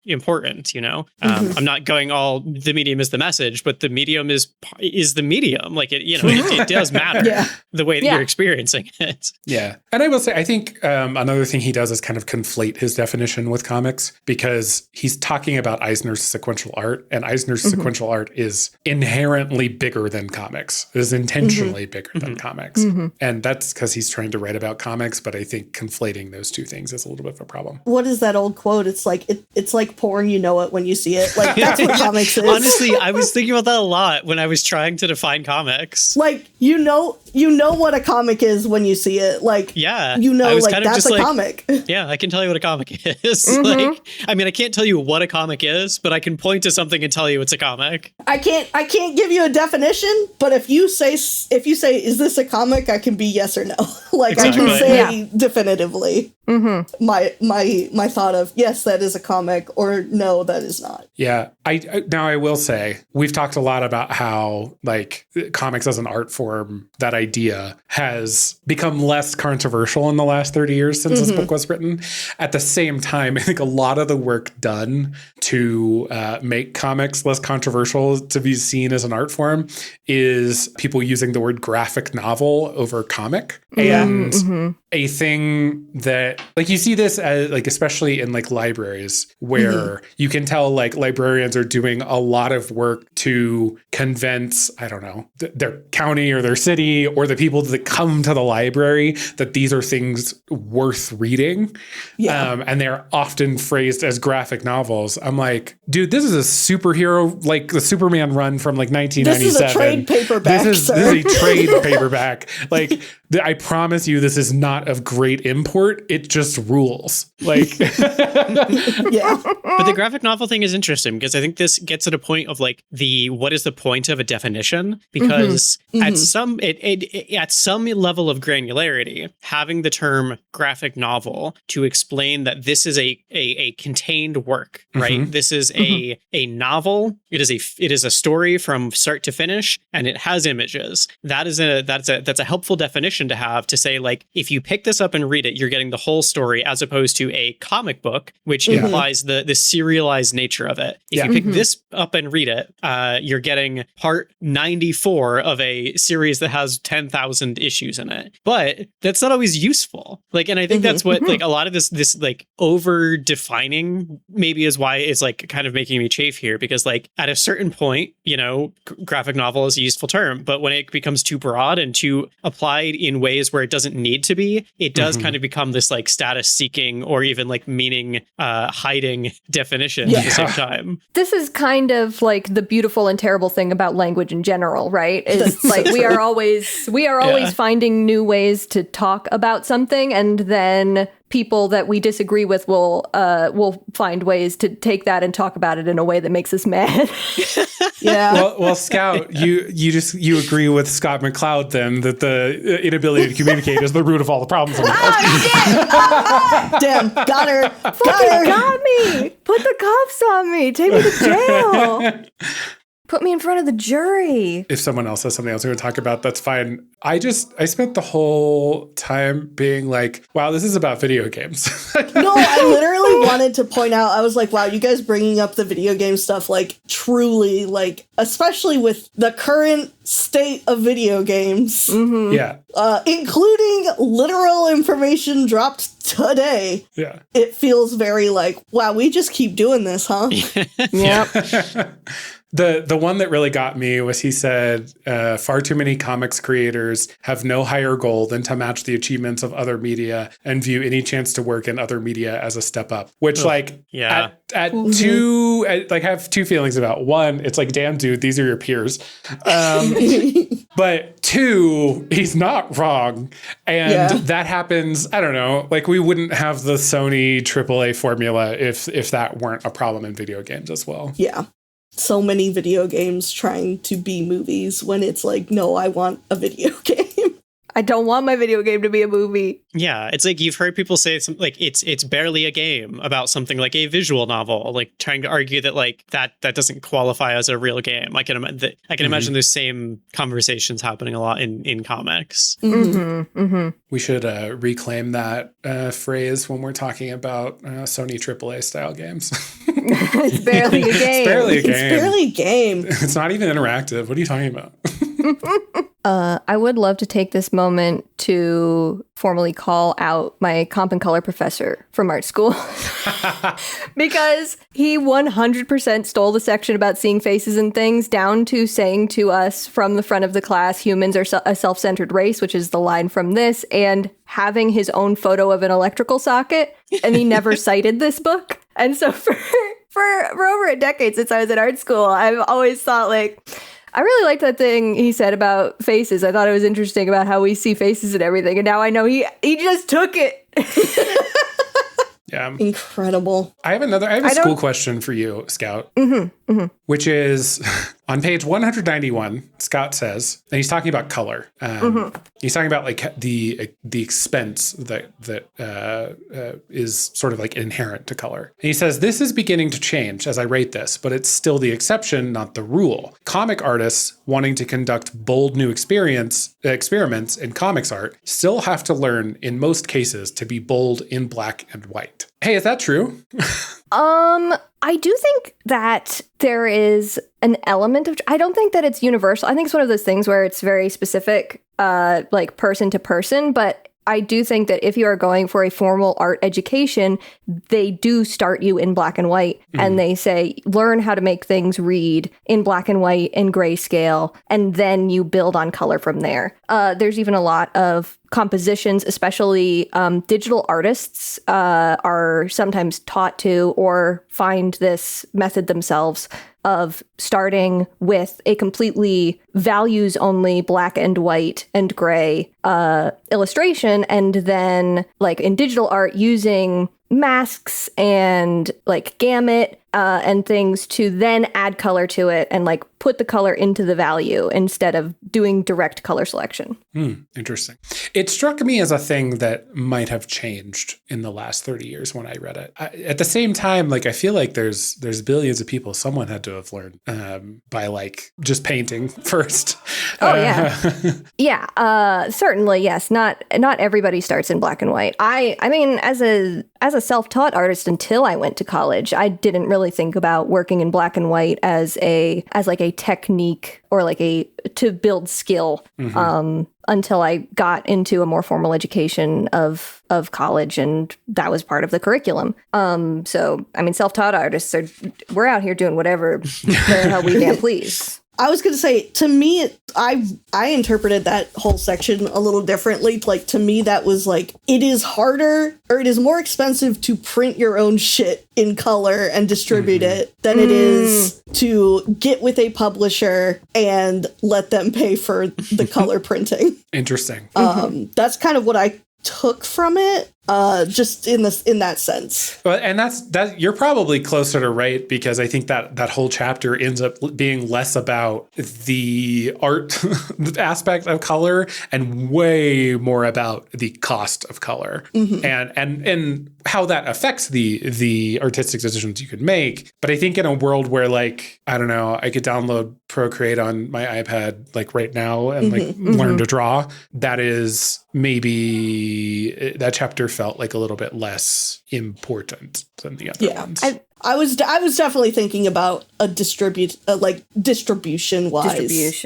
important, you know? I'm not going all the medium is the message, but the medium is the medium. Like it, you know, it does matter the way that you're experiencing it. Yeah. And I will say, I think another thing he does is kind of conflate his definition with comics because he's talking about Eisner's sequential art, and Eisner's sequential art is inherently bigger than comics. It is intentionally bigger than comics. And that's because he's trying to write about comics, but I think conflating those two things is a little bit of a problem. What is that old quote? It's like it's like porn, you know it when you see it. Like that's what comics is. Honestly, I was thinking about that a lot when I was trying to define comics. Like you know what a comic is when you see it. Like you know, like that's a comic. Yeah, I can tell you what a comic is. Like, I mean, I can't tell you what a comic is, but I can point to something and tell you it's a comic. I can't give you a definition, but if you say is this a comic, I can be yes or no. Like exactly. I can say definitively my thought of yes, that is a comic, or no, that is not. Yeah, I will say we've talked a lot about how like comics as an art form, that idea has become less controversial in the last 30 years since this book was written. At the same time, I think a lot of the work done to make comics less controversial to be seen as an art form is people using the word graphic novel over comic. And a thing that But like you see this as like, especially in like libraries where you can tell like librarians are doing a lot of work to convince, I don't know, their county or their city or the people that come to the library that these are things worth reading. Yeah. And they're often phrased as graphic novels. I'm like, dude, this is a superhero, like the Superman run from like 1997. This is a trade paperback, This is a trade paperback. Like, I promise you, this is not of great import. It just rules. Like, Yeah. But the graphic novel thing is interesting because I think this gets at a point of like what is the point of a definition? Because at some level of granularity, having the term graphic novel to explain that this is a contained work, right? This is a novel. It is a story from start to finish, and it has images. That's a helpful definition to have, to say like, if you pick this up and read it, you're getting the whole story, as opposed to a comic book, which implies the serialized nature of it. If you pick this up and read it, you're getting part 94 of a series that has 10,000 issues in it. But that's not always useful. Like, and I think that's what like a lot of this like over defining maybe is why it's like kind of making me chafe here, because like at a certain point, you know, graphic novel is a useful term, but when it becomes too broad and too applied in ways where it doesn't need to be, it does kind of become this like status seeking or even like meaning hiding definition at the same time. This is kind of like the beautiful and terrible thing about language in general, right? Is like we are always finding new ways to talk about something, and then people that we disagree with will find ways to take that and talk about it in a way that makes us mad. Yeah. Well, Scout, you agree with Scott McCloud then that the inability to communicate is the root of all the problems in the world. Damn. Got her. Got me. Put the cuffs on me. Take me to jail. Put me in front of the jury. If someone else has something else we're going to talk about, that's fine. I spent the whole time being like, wow, this is about video games. No, I literally wanted to point out, I was like, wow, you guys bringing up the video game stuff, like truly, like, especially with the current state of video games. Yeah. Including literal information dropped today. Yeah. It feels very like, wow, we just keep doing this, huh? Yep. The one that really got me was he said, far too many comics creators have no higher goal than to match the achievements of other media and view any chance to work in other media as a step up. Which I have two feelings about. One, it's like, damn, dude, these are your peers. But two, he's not wrong. And that happens, I don't know, like we wouldn't have the Sony AAA formula if that weren't a problem in video games as well. Yeah. So many video games trying to be movies when it's like, no, I want a video game. I don't want my video game to be a movie. Yeah, it's like you've heard people say something like it's barely a game about something like a visual novel, like trying to argue that like that doesn't qualify as a real game. I can imagine those same conversations happening a lot in comics. We should reclaim that phrase when we're talking about Sony AAA style games. It's barely a game. It's barely a game. It's barely a game. It's not even interactive. What are you talking about? I would love to take this moment to formally call out my comp and color professor from art school because he 100% stole the section about seeing faces and things, down to saying to us from the front of the class, humans are a self-centered race, which is the line from this, and having his own photo of an electrical socket. And he never cited this book. And so for over a decade since I was in art school, I've always thought like, I really liked that thing he said about faces. I thought it was interesting about how we see faces and everything. And now I know he just took it. Yeah. Incredible. I have a school question for you, Scout, which is on page 191, Scott says, and he's talking about color. He's talking about like the expense that is sort of like inherent to color. And he says, this is beginning to change as I write this, but it's still the exception, not the rule. Comic artists wanting to conduct bold new experiments in comics art still have to learn in most cases to be bold in black and white. Hey, is that true? I do think that there is an element of, I don't think that it's universal. I think it's one of those things where it's very specific, like person to person, but I do think that if you are going for a formal art education, they do start you in black and white, and they say, learn how to make things read in black and white and grayscale, and then you build on color from there. There's even a lot of compositions, especially digital artists are sometimes taught to or find this method themselves of starting with a completely values-only black and white and gray illustration, and then, like in digital art, using masks and like gamut and things to then add color to it and like put the color into the value instead of doing direct color selection. Interesting. It struck me as a thing that might have changed in the last 30 years when I read it. At the same time, like I feel like there's billions of people someone had to have learned by like just painting first. Oh yeah. Yeah, certainly, yes. Not everybody starts in black and white. I mean, as a self-taught artist until I went to college, I didn't really think about working in black and white as like a technique or like to build skill until I got into a more formal education of college, and that was part of the curriculum. So I mean, self-taught artists we're out here doing whatever the hell we damn please. I was going to say, to me, I interpreted that whole section a little differently. Like, to me, that was like, it is harder or it is more expensive to print your own shit in color and distribute it than it is to get with a publisher and let them pay for the color printing. Interesting. That's kind of what I took from it. Just in that sense. Well, and that you're probably closer to right, because I think that whole chapter ends up being less about the art aspect of color and way more about the cost of color and how that affects the artistic decisions you could make. But I think in a world where, like, I don't know, I could download Procreate on my iPad like right now and learn to draw, that is maybe that chapter felt like a little bit less important than the other ones. I was definitely thinking about a distribution wise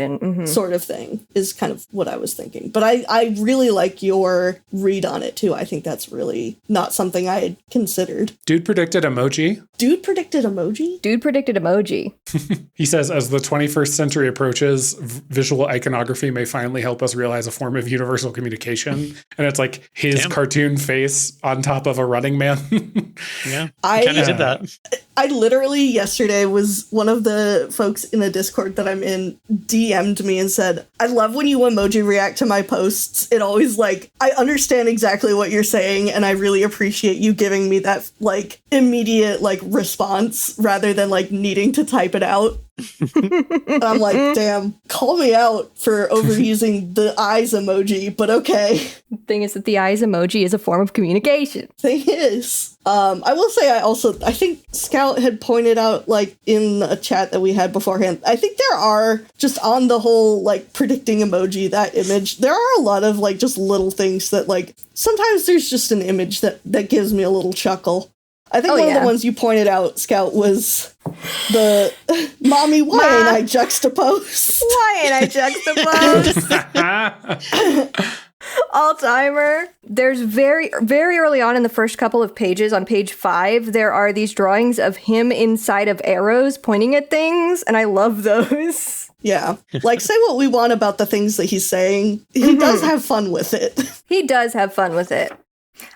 sort of thing is kind of what I was thinking. But I really like your read on it too. I think that's really not something I had considered. Dude predicted emoji. Dude predicted emoji? Dude predicted emoji. He says, as the 21st century approaches, visual iconography may finally help us realize a form of universal communication. And it's like his cartoon face on top of a running man. Yeah, I kind of did that. I literally yesterday was one of the folks in a Discord that I'm in DM'd me and said, I love when you emoji react to my posts. It always like, I understand exactly what you're saying and I really appreciate you giving me that like immediate like response rather than like needing to type it out. And I'm like, damn, call me out for overusing the eyes emoji, but okay. The thing is that the eyes emoji is a form of communication. Thing is. I will say I think Scout had pointed out, like, in a chat that we had beforehand, I think there are, just on the whole, like, predicting emoji, that image, there are a lot of, like, just little things that, like, sometimes there's just an image that gives me a little chuckle. I think one of the ones you pointed out, Scout, was the mommy, why ain't I juxtapose? Why ain't I juxtapose? All-timer. There's very, very early on in the first couple of pages, on page 5, there are these drawings of him inside of arrows pointing at things, and I love those. Yeah. Like, say what we want about the things that he's saying. He does have fun with it. He does have fun with it.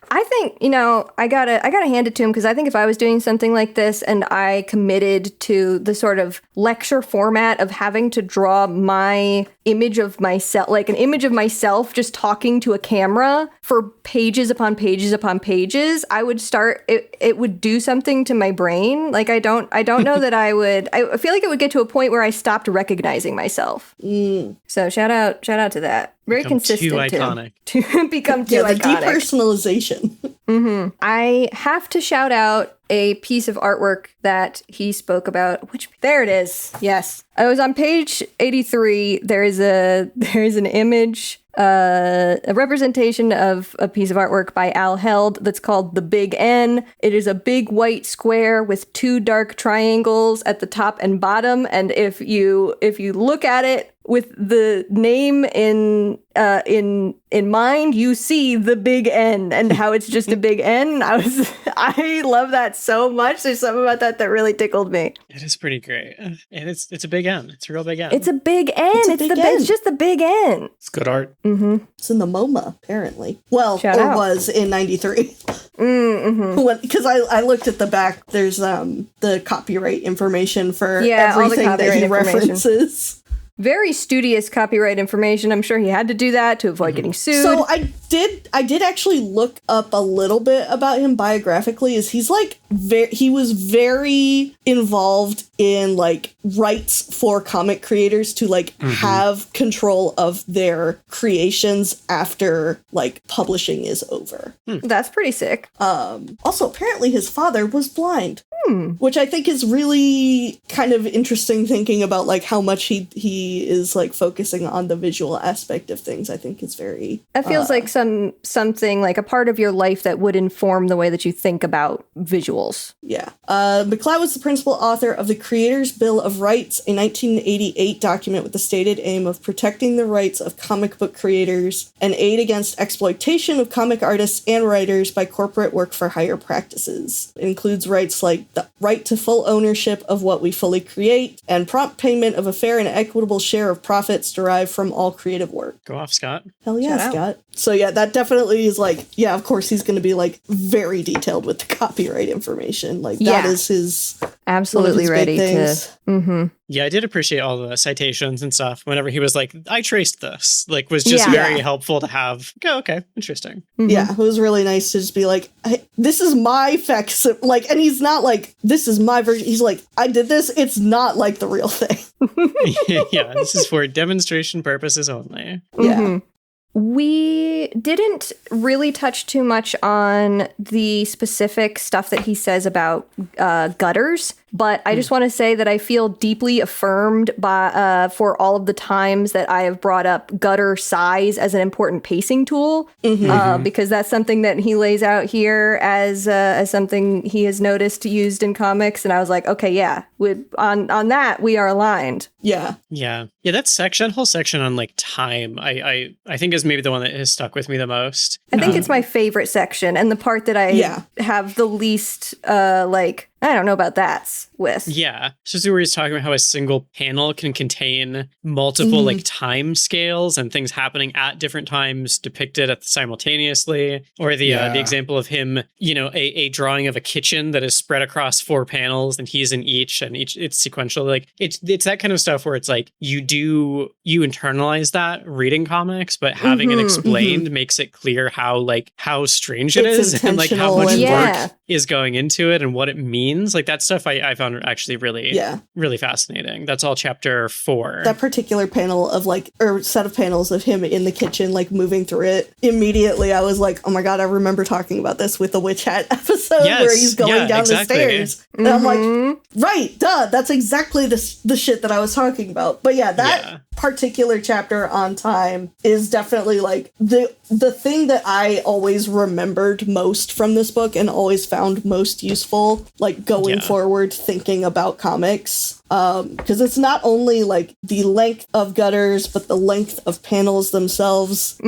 I think, I gotta hand it to him, because I think if I was doing something like this and I committed to the sort of lecture format of having to draw my image of myself, like an image of myself just talking to a camera for pages upon pages upon pages, I would start, it would do something to my brain. Like, I don't know that I feel like it would get to a point where I stopped recognizing myself. So shout out to that. Very consistent. Too iconic. To become too iconic. Depersonalization. I have to shout out a piece of artwork that he spoke about. There it is. Yes. I was on page 83. There is an image, a representation of a piece of artwork by Al Held that's called The Big N. It is a big white square with two dark triangles at the top and bottom. And if you look at it with the name in mind, you see the big N and how it's just a big N. I love that so much. There's something about that really tickled me. It is pretty great. And it's a big N. It's a real big N. It's a big N. It's just the big N. It's good art. Mm-hmm. It's in the MoMA, apparently. Well, Shout or out. was in 93. Mm-hmm. Because I looked at the back, there's the copyright information for all the everything that copyright he information. references. Very studious copyright information. I'm sure he had to do that to avoid getting sued. So I did actually look up a little bit about him biographically. Is he's like he was very involved in like rights for comic creators to like have control of their creations after like publishing is over. That's pretty sick. Also, apparently his father was blind, which I think is really kind of interesting thinking about like how much he is like focusing on the visual aspect of things. I think is very... That feels like something like a part of your life that would inform the way that you think about visuals. Yeah. McCloud was the principal author of the Creators' Bill of Rights, a 1988 document with the stated aim of protecting the rights of comic book creators and aid against exploitation of comic artists and writers by corporate work-for-hire practices. It includes rights like the right to full ownership of what we fully create and prompt payment of a fair and equitable share of profits derived from all creative work. Go off, Scott. Hell yeah, Shout out. Scott. So yeah, that definitely is like, yeah, of course he's going to be like very detailed with the copyright information. Like that is his... Absolutely big ready things. to... Mm-hmm. Yeah, I did appreciate all the citations and stuff. Whenever he was like, I traced this, like, was just very helpful to have. Oh, okay, interesting. Mm-hmm. Yeah, it was really nice to just be like, hey, this is my facsimile. Like, and he's not like, this is my version. He's like, I did this. It's not like the real thing. Yeah, this is for demonstration purposes only. Yeah. We didn't really touch too much on the specific stuff that he says about gutters, but I just want to say that I feel deeply affirmed by for all of the times that I have brought up gutter size as an important pacing tool, because that's something that he lays out here as something he has noticed used in comics, and I was like, okay, yeah, on that we are aligned. Yeah. That whole section on like time, I think is maybe the one that has stuck with me the most. I think it's my favorite section, and the part that I have the least, I don't know about that with. Yeah. So where he's talking about how a single panel can contain multiple like time scales and things happening at different times depicted simultaneously. Or the example of him, a drawing of a kitchen that is spread across 4 panels and he's in each, and it's sequential. Like it's that kind of stuff where it's like you internalize that reading comics, but having it explained makes it clear how strange it is and like how much work is going into it and what it means. Like that stuff I found actually really fascinating. That's all chapter 4. That particular panel of or set of panels of him in the kitchen, like moving through it. Immediately I was like, oh my God, I remember talking about this with the Witch Hat episode where he's going down the stairs. And I'm like, right, duh, that's exactly the shit that I was talking about. But that particular chapter on time is definitely like the thing that I always remembered most from this book and always found most useful, like going forward thinking about comics. Because it's not only like the length of gutters, but the length of panels themselves.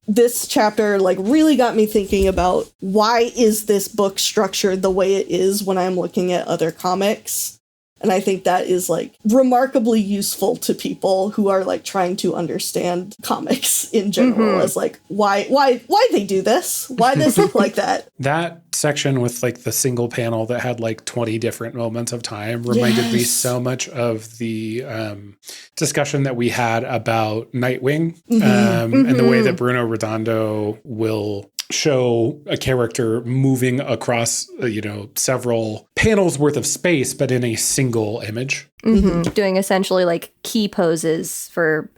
This chapter like really got me thinking about why is this book structured the way it is when I'm looking at other comics. And I think that is like remarkably useful to people who are like trying to understand comics in general as like why they do this? Why does it look like that? That section with like the single panel that had like 20 different moments of time reminded me so much of the discussion that we had about Nightwing and the way that Bruno Redondo will show a character moving across, several panels worth of space, but in a single image. Doing essentially like key poses for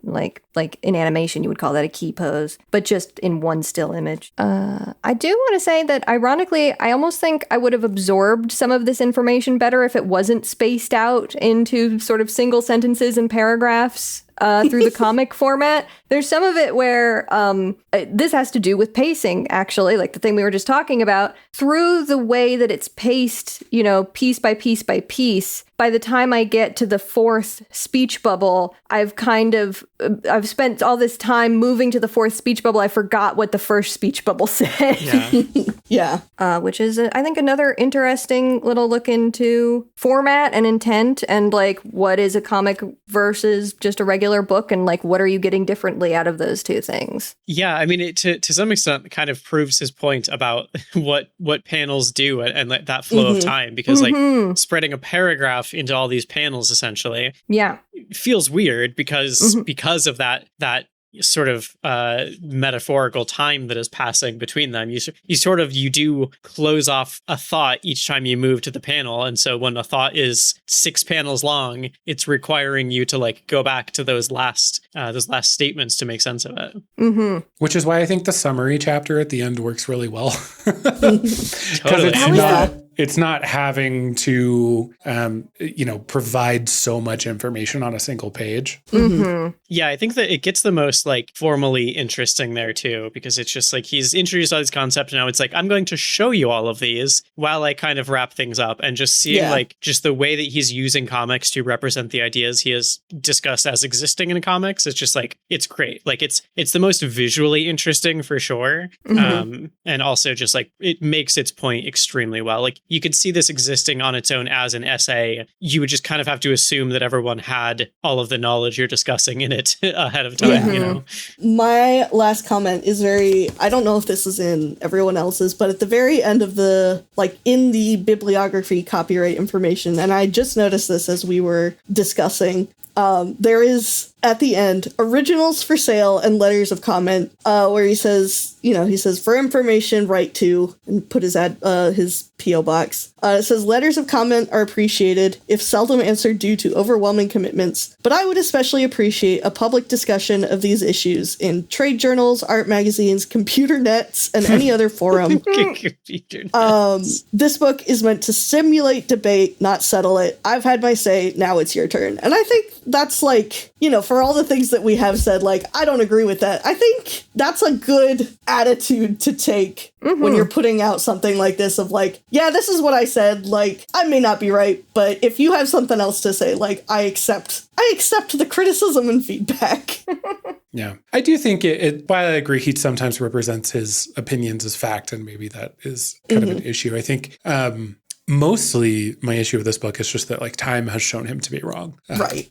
like in animation you would call that a key pose, but just in one still image. I do want to say that ironically I almost think I would have absorbed some of this information better if it wasn't spaced out into sort of single sentences and paragraphs through the comic format. There's some of it where this has to do with pacing, actually, like the thing we were just talking about. Through the way that it's paced, piece by piece by piece, by the time I get to the fourth speech bubble, I've spent all this time moving to the fourth speech bubble. I forgot what the first speech bubble said. Yeah. Which is, I think, another interesting little look into format and intent and like what is a comic versus just a regular book, and like what are you getting differently out of those two things. Yeah, I mean, it to some extent kind of proves his point about what panels do and that flow of time, because like spreading a paragraph into all these panels essentially feels weird because of that sort of metaphorical time that is passing between them. You do close off a thought each time you move to the panel, and so when a thought is 6 panels long, it's requiring you to like go back to those last statements to make sense of it. Which is why I think the summary chapter at the end works really well. Totally. It's not having to, provide so much information on a single page. Yeah, I think that it gets the most like formally interesting there too, because it's just like he's introduced all these concepts. Now it's like, I'm going to show you all of these while I kind of wrap things up, and just seeing like just the way that he's using comics to represent the ideas he has discussed as existing in comics. It's just like, it's great. Like it's the most visually interesting for sure. And also just like it makes its point extremely well. Like you could see this existing on its own as an essay. You would just kind of have to assume that everyone had all of the knowledge you're discussing in it ahead of time, My last comment is I don't know if this is in everyone else's, but at the very end of in the bibliography copyright information, and I just noticed this as we were discussing, there is at the end originals for sale and letters of comment, where he says for information write to, and put his P.O. box. It says letters of comment are appreciated if seldom answered due to overwhelming commitments, but I would especially appreciate a public discussion of these issues in trade journals, art magazines, computer nets, and any other forum. This book is meant to simulate debate, not settle it. I've had my say, now it's your turn. And I think that's like, for all the things that we have said, like, I don't agree with that. I think that's a good attitude to take when you're putting out something like this of like, yeah, this is what I said. Like, I may not be right, but if you have something else to say, like, I accept the criticism and feedback. Yeah. I do think while I agree he sometimes represents his opinions as fact, and maybe that is kind of an issue. I think mostly my issue with this book is just that like time has shown him to be wrong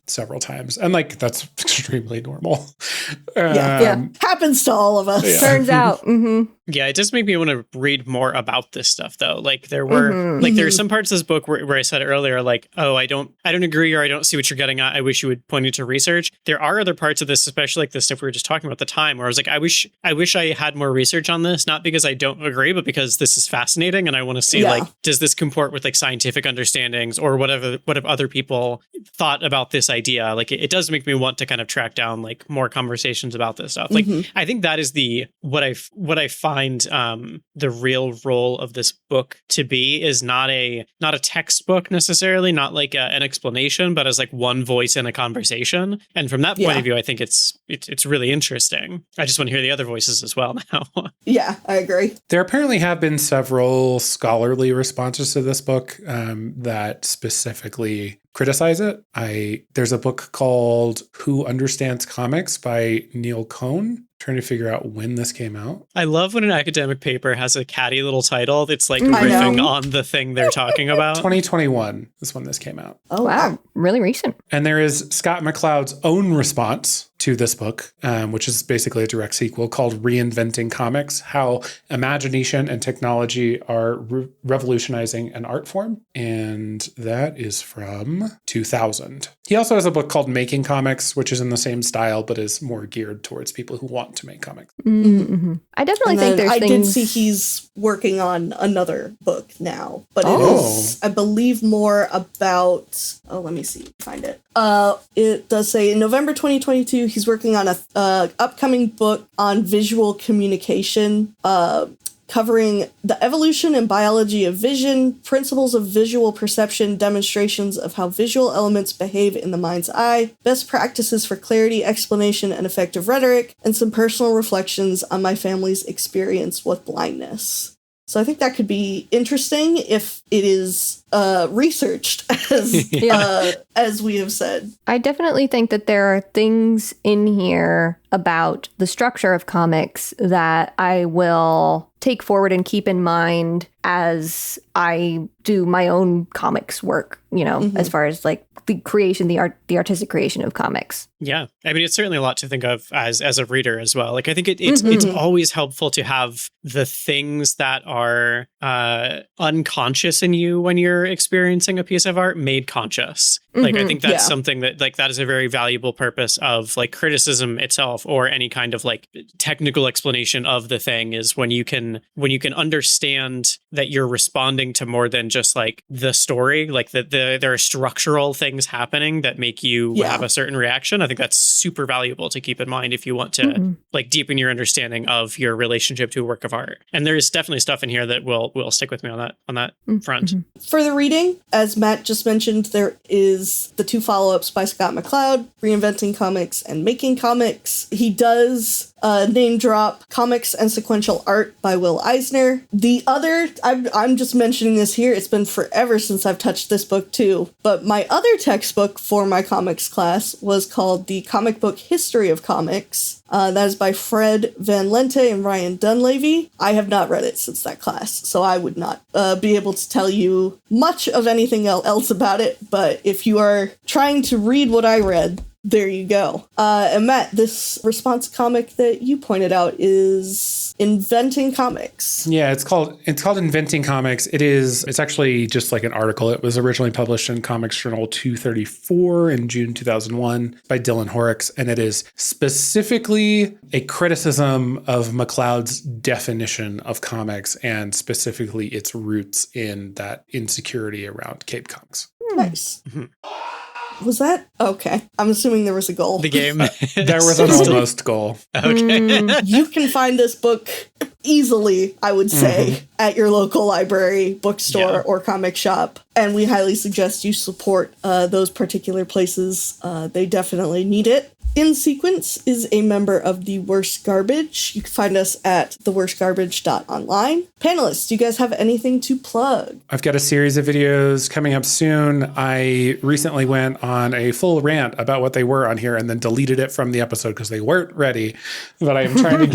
several times, and like that's extremely normal. Happens to all of us. Turns out. Yeah, it does make me want to read more about this stuff though. Like there were there are some parts of this book where I said earlier, like, oh, I don't agree, or I don't see what you're getting at. I wish you would point me to research. There are other parts of this, especially like the stuff we were just talking about at the time, where I was like, I wish I had more research on this, not because I don't agree, but because this is fascinating and I want to see like, does this comport with like scientific understandings or what have other people thought about this idea? Like it does make me want to kind of track down like more conversations about this stuff. Like I think that is what I find the real role of this book to be is not a textbook necessarily, not like an explanation, but as like one voice in a conversation. And from that point of view, I think it's really interesting. I just want to hear the other voices as well now. Yeah, I agree. There apparently have been several scholarly responses to this book that specifically criticize it. There's a book called Who Understands Comics by Neil Cohn. Trying to figure out when this came out. I love when an academic paper has a catty little title that's like riffing on the thing they're talking about. 2021 is when this came out. Oh, wow. Really recent. And there is Scott McCloud's own response to this book, which is basically a direct sequel called Reinventing Comics, How Imagination and Technology Are Revolutionizing an Art Form. And that is from from 2000. He also has a book called Making Comics, which is in the same style, but is more geared towards people who want to make comics. Mm-hmm. I definitely think there's things... I did see he's working on another book now, but it is, I believe, more about... Oh, let me see. Find it. It does say in November 2022, he's working on a upcoming book on visual communication, covering the evolution and biology of vision, principles of visual perception, demonstrations of how visual elements behave in the mind's eye, best practices for clarity, explanation, and effective rhetoric, and some personal reflections on my family's experience with blindness. So I think that could be interesting if it is researched, as we have said. I definitely think that there are things in here about the structure of comics that I will take forward and keep in mind as I do my own comics work, you know, as far as like the creation, the artistic creation of comics. Yeah. I mean, it's certainly a lot to think of as a reader as well. Like, I think it's always helpful to have the things that are unconscious in you when you're experiencing a piece of art made conscious. Like, I think that's something that, like, that is a very valuable purpose of, like, criticism itself or any kind of, like, technical explanation of the thing is when you can understand that you're responding to more than just, like, the story, like, there are structural things happening that make you have a certain reaction. I think that's super valuable to keep in mind if you want to, like, deepen your understanding of your relationship to a work of art. And there's definitely stuff in here that will stick with me on that front. For the reading, as Matt just mentioned, there is the 2 follow-ups by Scott McCloud, Reinventing Comics and Making Comics. He does name drop Comics and Sequential Art by Will Eisner. The other, I'm just mentioning this here, it's been forever since I've touched this book too, but my other textbook for my comics class was called The Comic Book History of Comics. That is by Fred Van Lente and Ryan Dunleavy. I have not read it since that class, so I would not be able to tell you much of anything else about it, but if you are trying to read what I read, there you go. And Matt, this response comic that you pointed out is Inventing Comics. Yeah, it's called Inventing Comics. It's actually just like an article. It was originally published in Comics Journal 234 in June 2001 by Dylan Horrocks, and it is specifically a criticism of McCloud's definition of comics and specifically its roots in that insecurity around Cape Comics. Nice. Was that? Okay. I'm assuming there was a goal. The game. There was an almost goal. Okay. You can find this book easily, I would say, at your local library, bookstore, or comic shop. And we highly suggest you support those particular places. They definitely need it. In Sequence is a member of The Worst Garbage. You can find us at theworstgarbage.online. Panelists, do you guys have anything to plug? I've got a series of videos coming up soon. I recently went on a full rant about what they were on here and then deleted it from the episode because they weren't ready. But I am trying to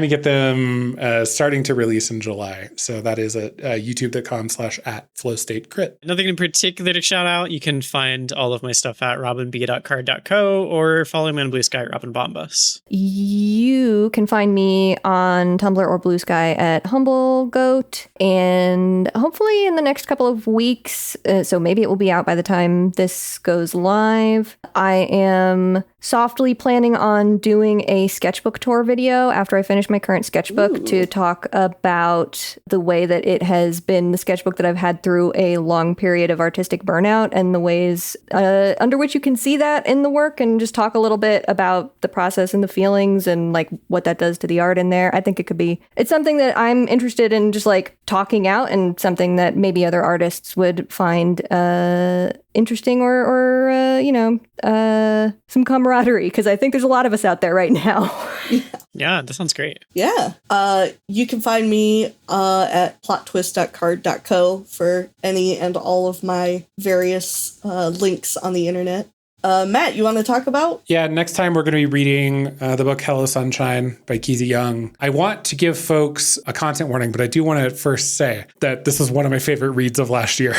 get them starting to release in July. So that is at youtube.com/@flowstatecrit. Nothing in particular to shout out. You can find all of my stuff at robinb.card.co or follow me on Blue Sky at Robin Bombas. You can find me on Tumblr or Blue Sky at Humble Goat, and hopefully in the next couple of weeks, so maybe it will be out by the time this goes live, I am softly planning on doing a sketchbook tour video after I finish my current sketchbook to talk about the way that it has been the sketchbook that I've had through a long period of artistic burnout and the ways under which you can see that in the work, and just talk a little bit about the process and the feelings and like what that does to the art in there. I think it's something that I'm interested in just like talking out, and something that maybe other artists would find interesting or some camaraderie, because I think there's a lot of us out there right now. Yeah, that sounds great. Yeah. You can find me at plottwist.card.co for any and all of my various links on the internet. Matt, you want to talk about? Yeah, next time we're going to be reading the book Hello Sunshine by Kizzy Young. I want to give folks a content warning, but I do want to first say that this is one of my favorite reads of last year.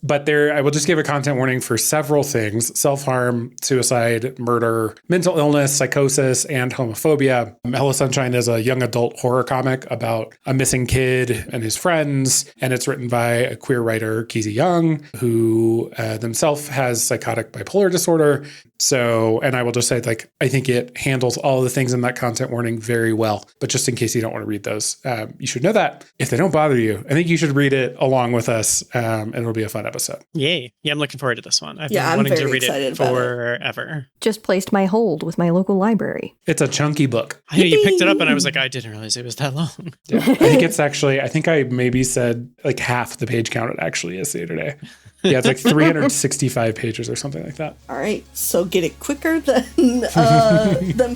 But I will just give a content warning for several things: self-harm, suicide, murder, mental illness, psychosis, and homophobia. Hello Sunshine is a young adult horror comic about a missing kid and his friends, and it's written by a queer writer, Kizzy Young, who themselves has psychotic bipolar disorder. So, and I will just say, like, I think it handles all the things in that content warning very well. But just in case you don't want to read those, you should know that if they don't bother you, I think you should read it along with us, and it'll be a fun episode. Yay. Yeah, I'm looking forward to this one. I've been I'm wanting to very read excited it about forever. Just placed my hold with my local library. It's a chunky book. I know you picked it up and I was like, I didn't realize it was that long. Yeah. I think it's actually, I think I maybe said like half the page count it actually is the other day. Yeah, it's like 365 pages or something like that. All right, so get it quicker than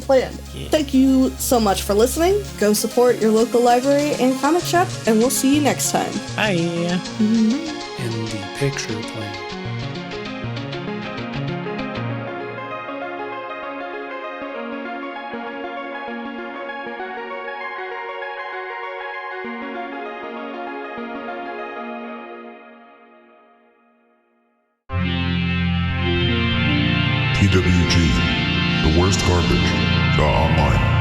planned. Yeah. Thank you so much for listening. Go support your local library and comic shop, and we'll see you next time. Bye. In the picture plane. TWG, the worst garbage. Online.